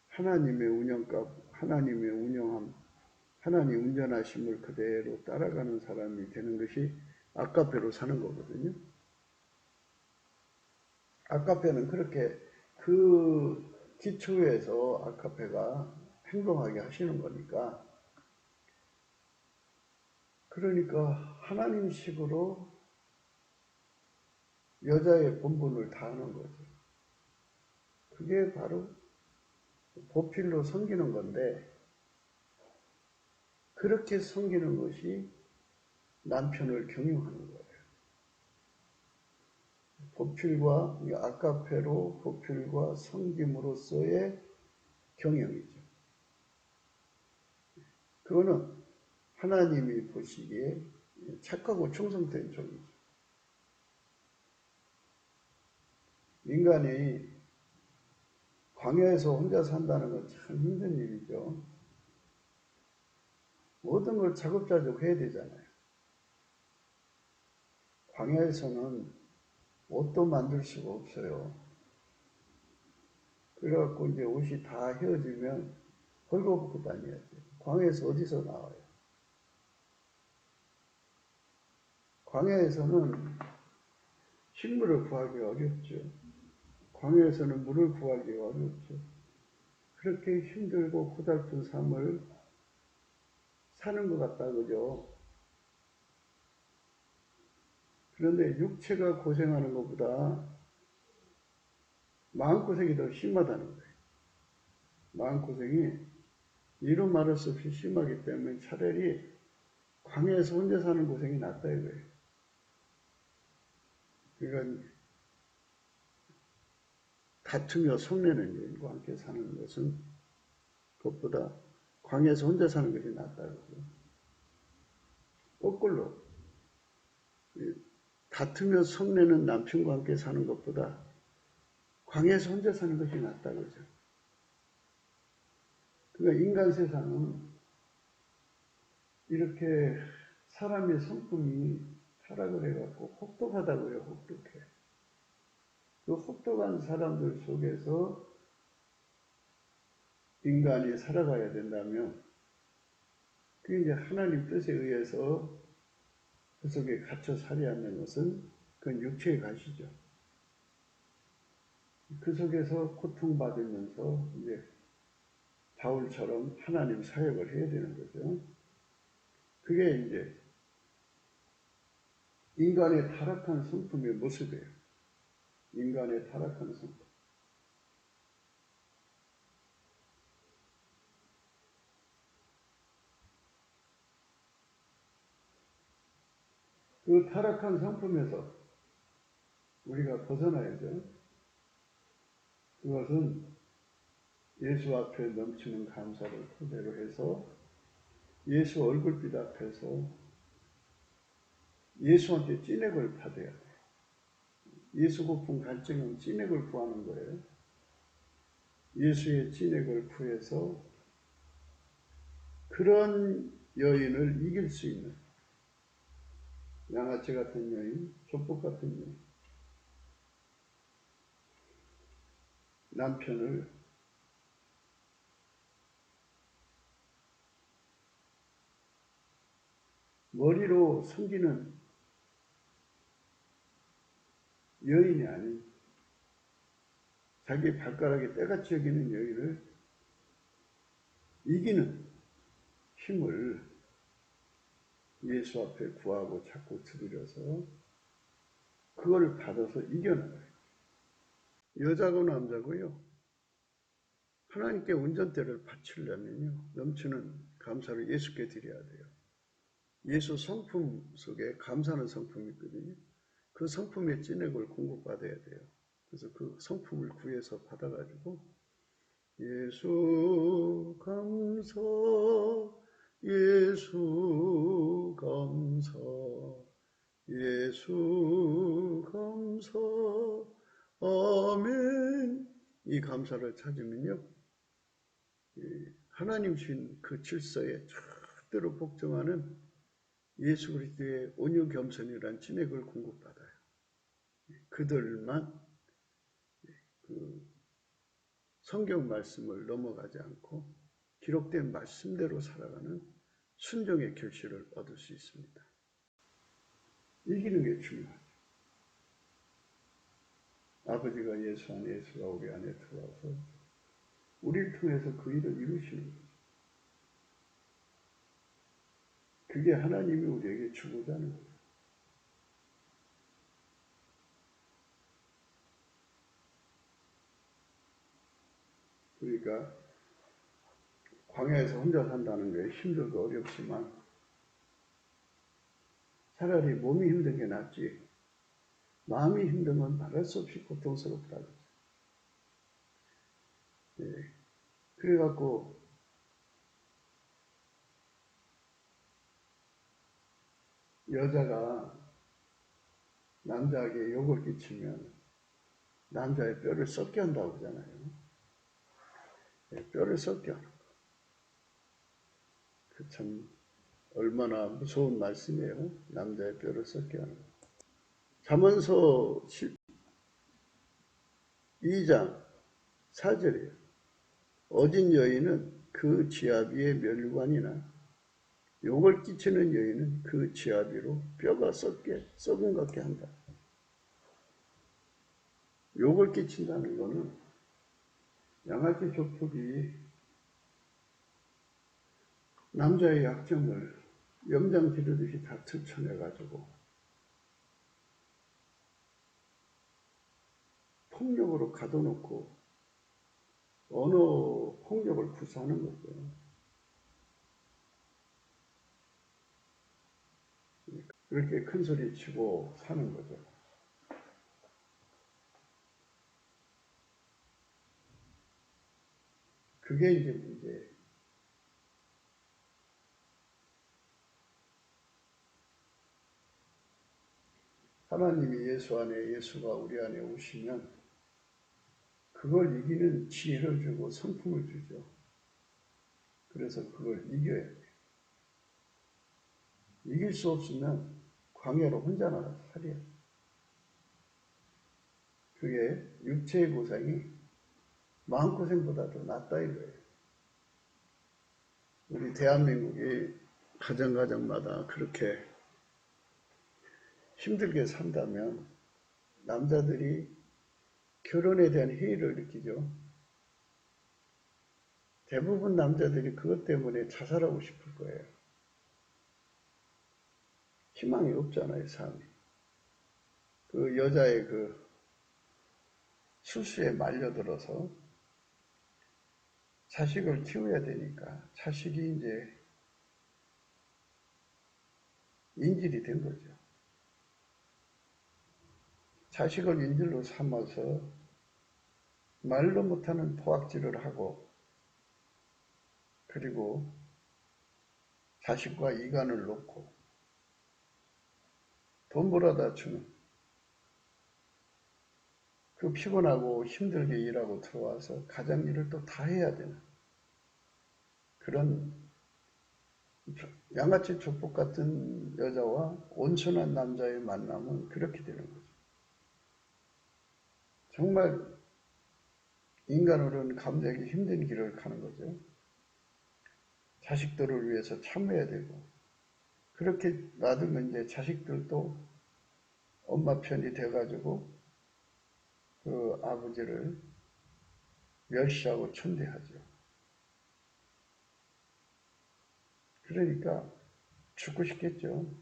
하나님의 운영값, 하나님의 운영함, 하나님 운전하심을 그대로 따라가는 사람이 되는 것이 아카페로 사는 거거든요. 아카페는 그렇게 그 기초에서 아카페가 행동하게 하시는 거니까 그러니까 하나님식으로 여자의 본분을 다하는 거죠. 그게 바로 보필로 섬기는 건데 그렇게 섬기는 것이 남편을 경영하는 거예요. 보필과 아카페로 보필과 섬김으로써의 경영이죠. 그거는 하나님이 보시기에 착하고 충성된 종이죠. 인간이 광야에서 혼자 산다는 건 참 힘든 일이죠. 모든 걸 차곡차곡 해야 되잖아요. 광야에서는 옷도 만들 수가 없어요. 그래갖고 이제 옷이 다 헤어지면 헐거벗고 다녀야죠. 광야에서 어디서 나와요? 광야에서는 식물을 구하기 어렵죠. 광야에서는 물을 구하기 어렵죠. 그렇게 힘들고 고달픈 삶을 사는 것 같다, 그죠? 그런데 육체가 고생하는 것보다 마음고생이 더 심하다는 거예요. 마음고생이 이루 말할 수 없이 심하기 때문에 차라리 광야에서 혼자 사는 고생이 낫다 이거예요. 그러니까 다투며 성내는 일과 함께 사는 것은 그것보다 광야에서 혼자 사는 것이 낫다고. 거꾸로 다투며 성내는 남편과 함께 사는 것보다 광야에서 혼자 사는 것이 낫다 그죠. 그러니까 인간 세상은 이렇게 사람의 성품이 타락을 해갖고 혹독하다고요. 혹독해. 그 혹독한 사람들 속에서 인간이 살아가야 된다면 그게 이제 하나님 뜻에 의해서 그 속에 갇혀 살지 않는 것은 그건 육체의 가시죠. 그 속에서 고통받으면서 이제 바울처럼 하나님 사역을 해야 되는 거죠. 그게 이제 인간의 타락한 성품의 모습이에요. 인간의 타락한 성품. 그 타락한 성품에서 우리가 벗어나야죠. 그것은 예수 앞에 넘치는 감사를 토대로 해서 예수 얼굴빛 앞에서 예수한테 찐액을 받아야 돼. 예수 고픈 갈증은 찐액을 구하는 거예요. 예수의 찐액을 구해서 그런 여인을 이길 수 있는 양아치 같은 여인, 족복 같은 여인, 남편을 머리로 섬기는 여인이 아닌 자기 발가락에 때같이 여기는 여인을 이기는 힘을 예수 앞에 구하고 자꾸 두드려서 그걸 받아서 이겨나가요. 여자고 남자고요. 하나님께 운전대를 바치려면요. 넘치는 감사를 예수께 드려야 돼요. 예수 성품 속에 감사는 성품이 있거든요. 그 성품의 찐액을 공급받아야 돼요. 그래서 그 성품을 구해서 받아가지고 예수 감사, 예수 감사, 예수 감사, 아멘. 이 감사를 찾으면요. 하나님 주신 그 질서에 절대로 복종하는 예수 그리스도의 온유 겸손이란 찐액을 공급받아요. 그들만 그 성경 말씀을 넘어가지 않고 기록된 말씀대로 살아가는 순종의 결실을 얻을 수 있습니다. 이기는 게 중요하죠. 아버지가 예수 안에, 예수가 우리 안에 들어와서 우리를 통해서 그 일을 이루시는 거죠. 그게 하나님이 우리에게 주고자 하는 거예요. 그러니까 광야에서 혼자 산다는 게 힘들고 어렵지만 차라리 몸이 힘든 게 낫지 마음이 힘들면 말할 수 없이 고통스럽다고. 예. 그래갖고 여자가 남자에게 욕을 끼치면 남자의 뼈를 썩게 한다고 그러잖아요. 예, 뼈를 썩게 하는 거. 그 참 얼마나 무서운 말씀이에요. 남자의 뼈를 썩게 하는 거. 잠언서 2장 4절이에요. 어진 여인은 그 지아비의 멸관이나 욕을 끼치는 여인은 그 지아비로 뼈가 썩은 것 같게 한다. 욕을 끼친다는 것은 양아치 족속이 남자의 약점을 염장 지르듯이 다 틀쳐내가지고 폭력으로 가둬놓고 언어 폭력을 구사하는 거죠. 그렇게 큰 소리 치고 사는 거죠. 그게 이제 문제예요. 하나님이 예수 안에, 예수가 우리 안에 오시면 그걸 이기는 지혜를 주고 성품을 주죠. 그래서 그걸 이겨야 돼요. 이길 수 없으면 광야로 혼자 나가서 살아요. 그게 육체의 고생이 마음고생보다도 낫다 이거예요. 우리 대한민국이 가정가정마다 그렇게 힘들게 산다면 남자들이 결혼에 대한 회의를 느끼죠. 대부분 남자들이 그것 때문에 자살하고 싶을 거예요. 희망이 없잖아요, 삶이. 그 여자의 그 수수에 말려들어서 자식을 키워야 되니까 자식이 이제 인질이 된 거죠. 자식을 인질로 삼아서 말도 못하는 포악질을 하고 그리고 자식과 이간을 놓고 돈 벌어다 주는 그 피곤하고 힘들게 일하고 들어와서 가장 일을 또 다 해야 되는 그런 양아치 조폭 같은 여자와 온순한 남자의 만남은 그렇게 되는 거죠. 정말 인간으로는 감당하기 힘든 길을 가는 거죠. 자식들을 위해서 참아야 되고 그렇게 놔두면 이제 자식들도 엄마 편이 돼가지고 그 아버지를 멸시하고 천대하죠. 그러니까 죽고 싶겠죠.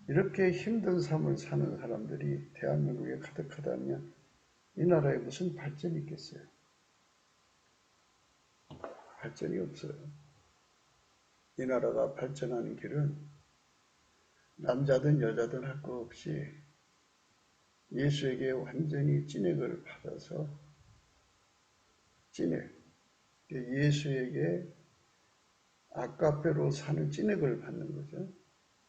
이렇게 힘든 삶을 사는 사람들이 대한민국에 가득하다면 이 나라에 무슨 발전이 있겠어요? 발전이 없어요. 이 나라가 발전하는 길은 남자든 여자든 할 것 없이 예수에게 완전히 찐액을 받아서 찐액, 예수에게 아까페로 사는 찐액을 받는 거죠.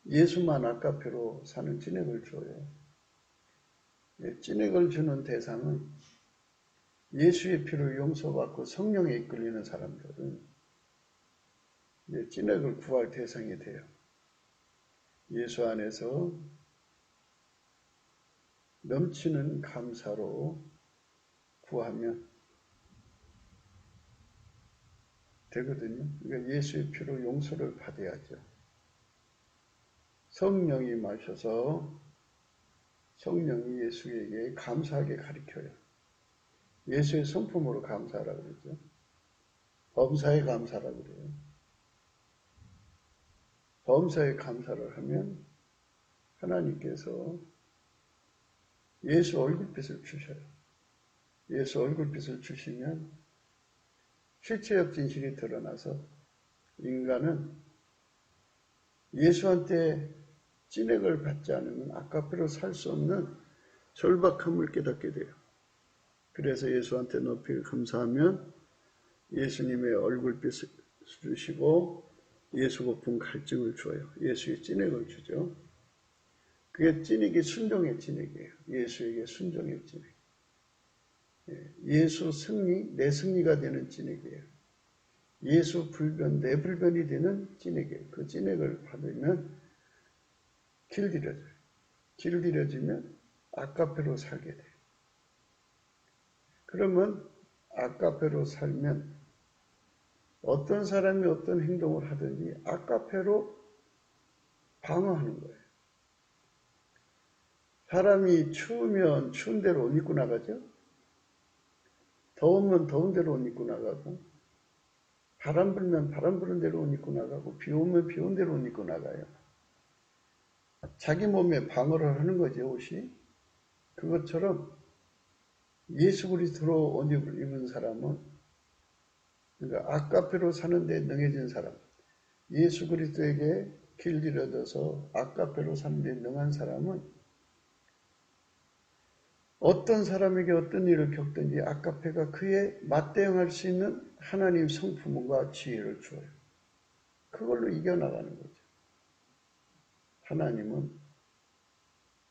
예수만 아까페로 사는 찐액을 줘요. 찐액을 주는 대상은 예수의 피로 용서받고 성령에 이끌리는 사람들은 찐액을 구할 대상이 돼요. 예수 안에서 넘치는 감사로 구하면 되거든요. 그러니까 예수의 피로 용서를 받아야죠. 성령이 마셔서 성령이 예수에게 감사하게 가르쳐요. 예수의 성품으로 감사하라고 그러죠. 범사에 감사라고 그래요. 범사에 감사를 하면 하나님께서 예수 얼굴빛을 주셔요. 예수 얼굴빛을 주시면 실체적 진실이 드러나서 인간은 예수한테 찐액을 받지 않으면 아까페로 살 수 없는 절박함을 깨닫게 돼요. 그래서 예수한테 높이 감사하면 예수님의 얼굴빛을 주시고 예수 고픈 갈증을 줘요. 예수의 찐액을 주죠. 그게 찐액이 순종의 찐액이에요. 예수에게 순종의 찐액. 예수 승리, 내 승리가 되는 찐액이에요. 예수 불변, 내 불변이 되는 찐액이에요. 그 찐액을 받으면 길들여져요. 길들여지면 아까페로 살게 돼요. 그러면 아까페로 살면 어떤 사람이 어떤 행동을 하든지 아까페로 방어하는 거예요. 사람이 추우면 추운 대로 옷 입고 나가죠. 더우면 더운 대로 옷 입고 나가고 바람 불면 바람 부는 대로 옷 입고 나가고 비 오면 비 온 대로 옷 입고 나가요. 자기 몸에 방어를 하는 거죠, 옷이. 그것처럼 예수 그리스도로 옷 입은 사람은 그러니까 아까페로 사는데 능해진 사람, 예수 그리스도에게 길들여져서 아까페로 사는데 능한 사람은 어떤 사람에게 어떤 일을 겪든지 아까페가 그에 맞대응할 수 있는 하나님 성품과 지혜를 주어요. 그걸로 이겨나가는 거죠. 하나님은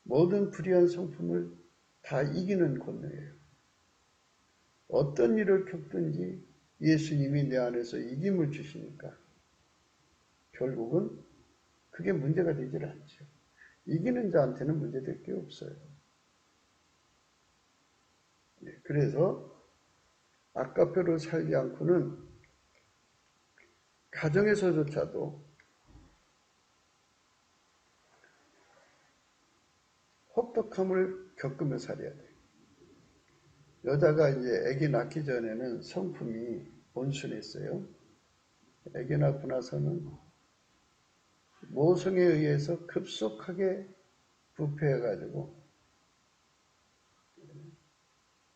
모든 불의한 성품을 다 이기는 권능이에요. 어떤 일을 겪든지 예수님이 내 안에서 이김을 주시니까 결국은 그게 문제가 되질 않죠. 이기는 자한테는 문제될 게 없어요. 그래서 아까페로 살지 않고는 가정에서조차도 혹독함을 겪으며 살아야 돼요. 여자가 이제 아기 낳기 전에는 성품이 온순했어요. 아기 낳고 나서는 모성에 의해서 급속하게 부패해가지고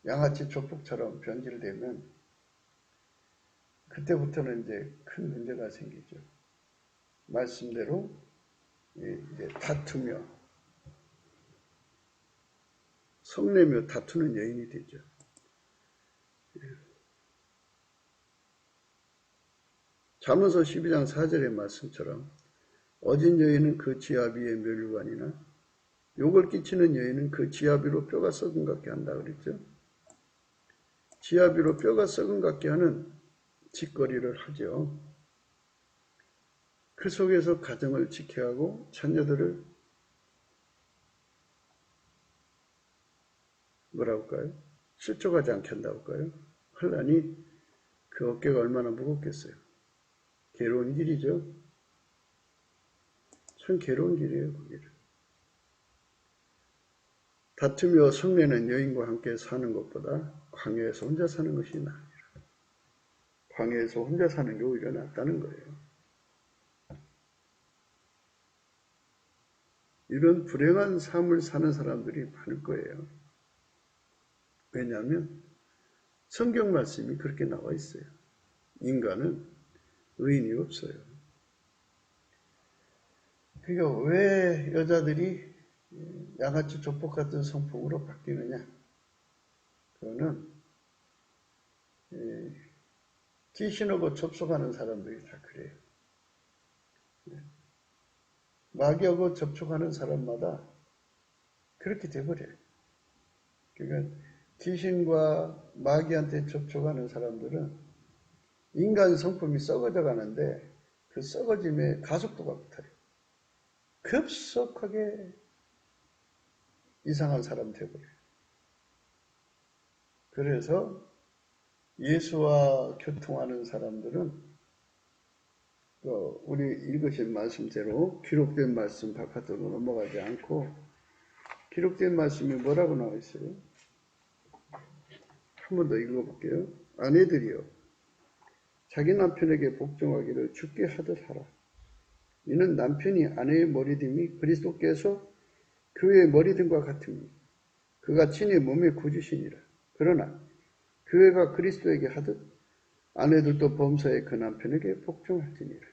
양아치 조폭처럼 변질되면 그때부터는 이제 큰 문제가 생기죠. 말씀대로 이제 다투며 성내며 다투는 여인이 되죠. 잠언서 12장 4절의 말씀처럼 어진 여인은 그 지압 위에 멸류관이나 욕을 끼치는 여인은 그 지압 위로 뼈가 썩은 것 같게 한다 그랬죠. 지압 위로 뼈가 썩은 것 같게 하는 짓거리를 하죠. 그 속에서 가정을 지켜야 하고 자녀들을 뭐라고 할까요? 실족하지 않게 한다고 할까요? 하려니 그 어깨가 얼마나 무겁겠어요. 괴로운 길이죠. 참 괴로운 길이에요. 그 길은. 다투며 성내는 여인과 함께 사는 것보다 광야에서 혼자 사는 것이 나으니라. 광야에서 혼자 사는 게 오히려 낫다는 거예요. 이런 불행한 삶을 사는 사람들이 많을 거예요. 왜냐하면 성경 말씀이 그렇게 나와 있어요. 인간은 의인이 없어요. 그러니까 왜 여자들이 양아치 조폭 같은 성품으로 바뀌느냐? 그거는 귀신하고 접촉하는 사람들이 다 그래요. 마귀하고 접촉하는 사람마다 그렇게 돼버려요. 그러니까 귀신과 마귀한테 접촉하는 사람들은 인간 성품이 썩어져 가는데 그 썩어짐에 가속도가 붙어요. 급속하게 이상한 사람 돼버려요. 그래서 예수와 교통하는 사람들은 우리 읽으신 말씀대로 기록된 말씀 바깥으로 넘어가지 않고 기록된 말씀이 뭐라고 나와 있어요? 한 번 더 읽어볼게요. 아내들이여 자기 남편에게 복종하기를 주께 하듯 하라. 이는 남편이 아내의 머리됨이 그리스도께서 교회의 머리됨과 같으니 그가 친히 몸의 구주시니라. 그러나 교회가 그리스도에게 하듯 아내들도 범사에 그 남편에게 복종할지니라.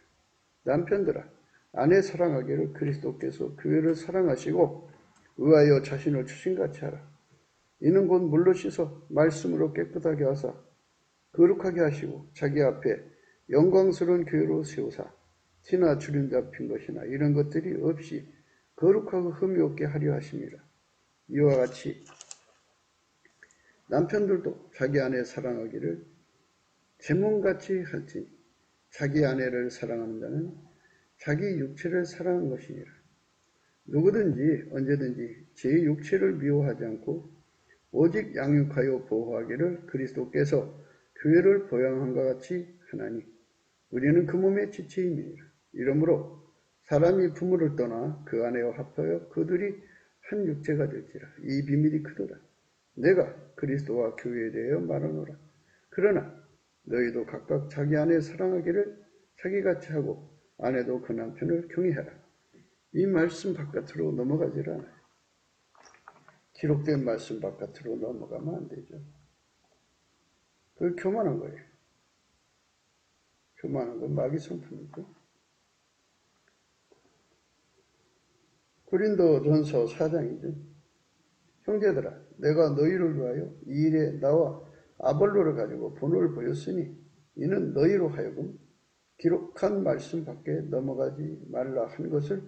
남편들아 아내 사랑하기를 그리스도께서 교회를 사랑하시고 의하여 자신을 주신같이 하라. 이는 곧 물로 씻어 말씀으로 깨끗하게 하사 거룩하게 하시고 자기 앞에 영광스러운 교회로 세우사 티나 주름 잡힌 것이나 이런 것들이 없이 거룩하고 흠이 없게 하려 하심이라. 이와 같이 남편들도 자기 아내 사랑하기를 제 몸같이 할지니 자기 아내를 사랑하는 자는 자기 육체를 사랑한 것이니라. 누구든지 언제든지 제 육체를 미워하지 않고 오직 양육하여 보호하기를 그리스도께서 교회를 보양함과 같이 하나니 우리는 그 몸의 지체임이니라. 이러므로 사람이 부모를 떠나 그 아내와 합하여 그들이 한 육체가 될지라. 이 비밀이 크도다. 내가 그리스도와 교회에 대하여 말하노라. 그러나 너희도 각각 자기 아내 사랑하기를 자기같이 하고 아내도 그 남편을 경외하라. 이 말씀 바깥으로 넘어가질 않아요. 기록된 말씀 바깥으로 넘어가면 안 되죠. 그게 교만한 거예요. 교만한 건 마귀 성품이죠. 고린도전서 4장이죠. 형제들아 내가 너희를 위하여 이 일에 나와 아볼로를 가지고 본을 보였으니 이는 너희로 하여금 기록한 말씀 밖에 넘어가지 말라 한 것을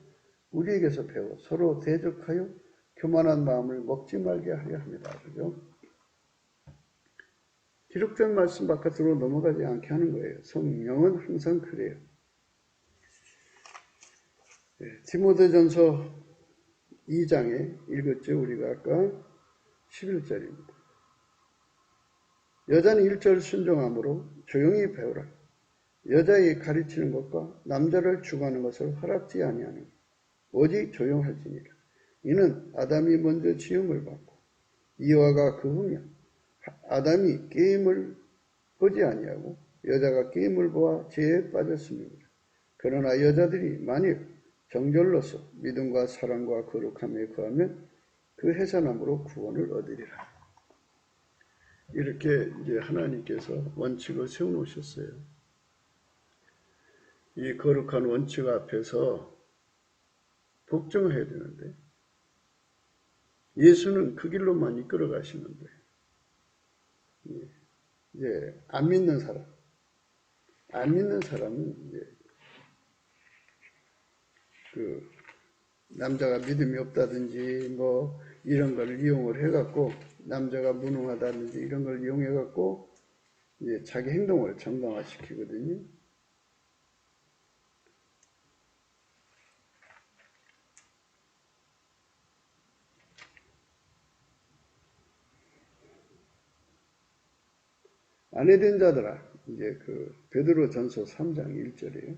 우리에게서 배워 서로 대적하여 교만한 마음을 먹지 말게 하려 합니다. 그죠? 기록된 말씀 바깥으로 넘어가지 않게 하는 거예요. 성령은 항상 그래요. 디모데전서 2장에 읽었죠. 우리가 아까 11절입니다. 여자는 1절 순종함으로 조용히 배우라. 여자의 가르치는 것과 남자를 주관하는 것을 허락지 아니하는 오직 조용할지니라. 이는 아담이 먼저 지음을 받고 이와가 그 후며 아담이 게임을 보지 아니하고 여자가 게임을 보아 죄에 빠졌습니다. 그러나 여자들이 만일 정절로서 믿음과 사랑과 거룩함에 거하면 그 해산함으로 구원을 얻으리라. 이렇게 이제 하나님께서 원칙을 세워놓으셨어요. 이 거룩한 원칙 앞에서 복종해야 되는데 예수는 그 길로만 이끌어 가시는 거예요. 이제 안 믿는 사람은 이제 그 남자가 믿음이 없다든지 뭐 이런 걸 이용을 해갖고 남자가 무능하다든지 이런 걸 이용해갖고 이제 자기 행동을 정당화시키거든요. 아내된 자들아, 이제 그 베드로전서 3장 1절이에요.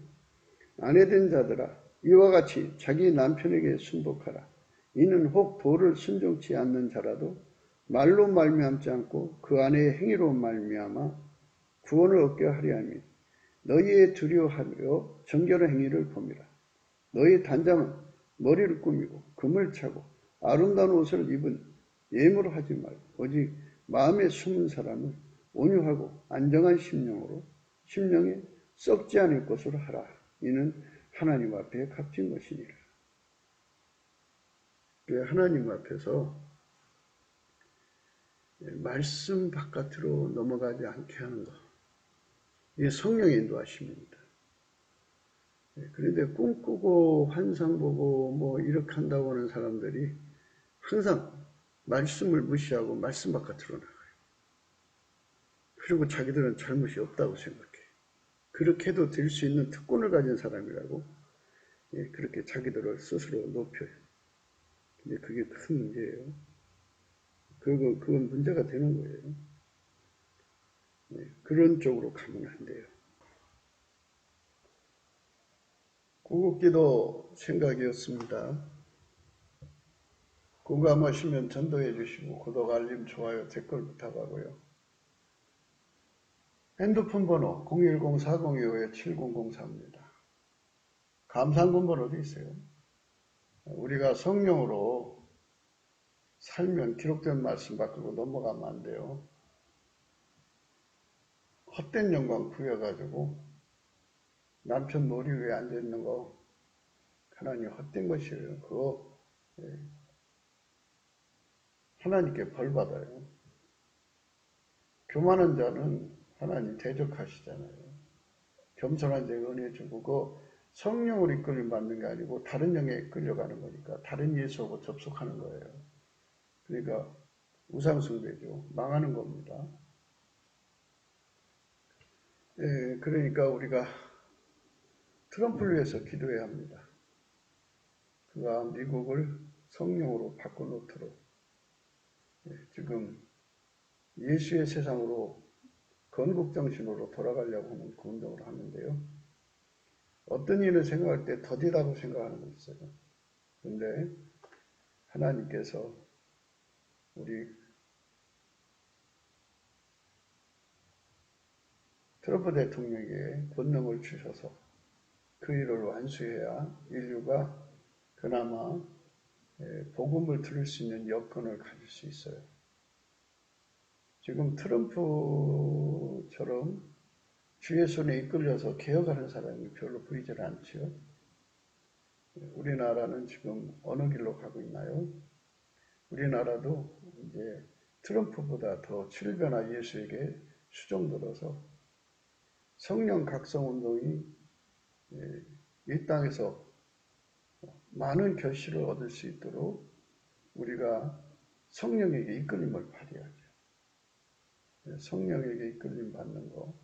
아내된 자들아, 이와 같이 자기 남편에게 순복하라. 이는 혹 도를 순종치 않는 자라도 말로 말미암지 않고 그 아내의 행위로 말미암아 구원을 얻게 하려 함이 너희의 두려워하며 정결한 행위를 봄이라. 너희 단장은 머리를 꾸미고 금을 차고 아름다운 옷을 입은 예물을 하지 말고 오직 마음에 숨은 사람을 온유하고 안정한 심령에 썩지 않을 것으로 하라. 이는 하나님 앞에 값진 것이니라. 하나님 앞에서 말씀 바깥으로 넘어가지 않게 하는 것. 이게 성령의 인도하심입니다. 그런데 꿈꾸고 환상 보고 뭐 이렇게 한다고 하는 사람들이 항상 말씀을 무시하고 말씀 바깥으로 나가요. 그리고 자기들은 잘못이 없다고 생각해. 그렇게 해도 될 수 있는 특권을 가진 사람이라고 그렇게 자기들을 스스로 높여요. 근데 그게 큰 문제예요. 그건 문제가 되는 거예요. 그런 쪽으로 가면 안 돼요. 구국기도 생각이었습니다. 공감하시면 전도해 주시고 구독, 알림, 좋아요, 댓글 부탁하고요. 핸드폰 번호 010-4025-7004입니다. 감상문 번호도 있어요. 우리가 성령으로 살면 기록된 말씀 밖으로 넘어가면 안 돼요. 헛된 영광 부여가지고 남편 머리 위에 앉아있는 거 하나님 헛된 것이에요. 그거 하나님께 벌 받아요. 교만한 자는 하나님 대적하시잖아요. 겸손한 자에게 은혜 주고 그 성령으로 이끌림 받는 게 아니고 다른 영에 이끌려가는 거니까 다른 예수하고 접속하는 거예요. 그러니까 우상숭배죠. 망하는 겁니다. 그러니까 우리가 트럼프를 위해서 기도해야 합니다. 그가 미국을 성령으로 바꿔놓도록 지금 예수의 세상으로 건국정신으로 돌아가려고 하는 그 운동을 하는데요. 어떤 일을 생각할 때 더디다고 생각하는 거 있어요. 그런데 하나님께서 우리 트럼프 대통령에게 권능을 주셔서 그 일을 완수해야 인류가 그나마 복음을 들을 수 있는 여건을 가질 수 있어요. 지금 트럼프처럼 주의 손에 이끌려서 개혁하는 사람이 별로 보이질 않죠. 우리나라는 지금 어느 길로 가고 있나요? 우리나라도 이제 트럼프보다 더 칠변화 예수에게 수종들어서 성령 각성 운동이 이 땅에서 많은 결실을 얻을 수 있도록 우리가 성령에게 이끌림을 발휘하죠. 성령에게 이끌림 받는 거,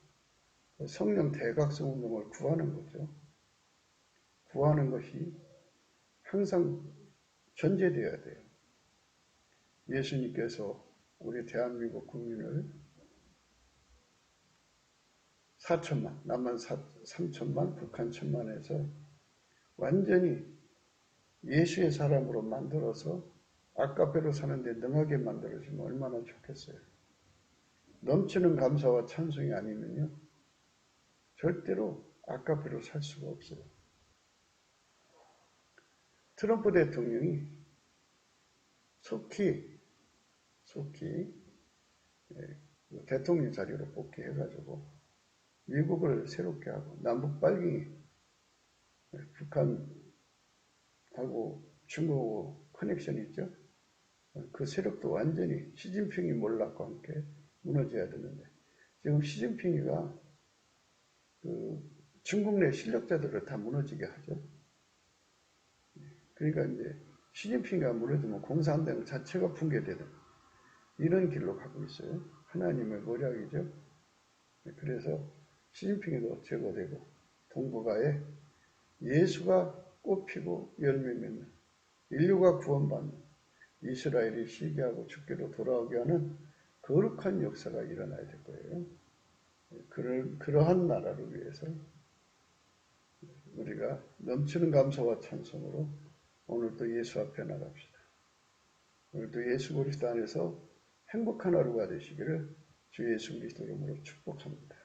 성령 대각성 운동을 구하는 거죠. 구하는 것이 항상 전제되어야 돼요. 예수님께서 우리 대한민국 국민을 4천만, 남한 3천만, 북한 1천만에서 완전히 예수의 사람으로 만들어서 아까페로 사는데 능하게 만들어주면 얼마나 좋겠어요. 넘치는 감사와 찬송이 아니면요. 절대로 아까페로 살 수가 없어요. 트럼프 대통령이 속히 대통령 자리로 복귀해가지고 미국을 새롭게 하고 남북 빨갱이 북한하고 중국하고 커넥션이 있죠. 그 세력도 완전히 시진핑이 몰락과 함께 무너져야 되는데 지금 시진핑이가 중국 내 실력자들을 다 무너지게 하죠. 그러니까 이제 시진핑이가 무너지면 공산당 자체가 붕괴되는 이런 길로 가고 있어요. 하나님의 모략이죠. 그래서 시진핑이도 제거되고 동북아에 예수가 꽃피고 열매 맺는 인류가 구원받는 이스라엘이 시기하고 죽기로 돌아오게 하는 거룩한 역사가 일어나야 될 거예요. 그러한 나라를 위해서 우리가 넘치는 감사와 찬송으로 오늘도 예수 앞에 나갑시다. 오늘도 예수 그리스도 안에서 행복한 하루가 되시기를 주 예수 그리스도 이름으로 축복합니다.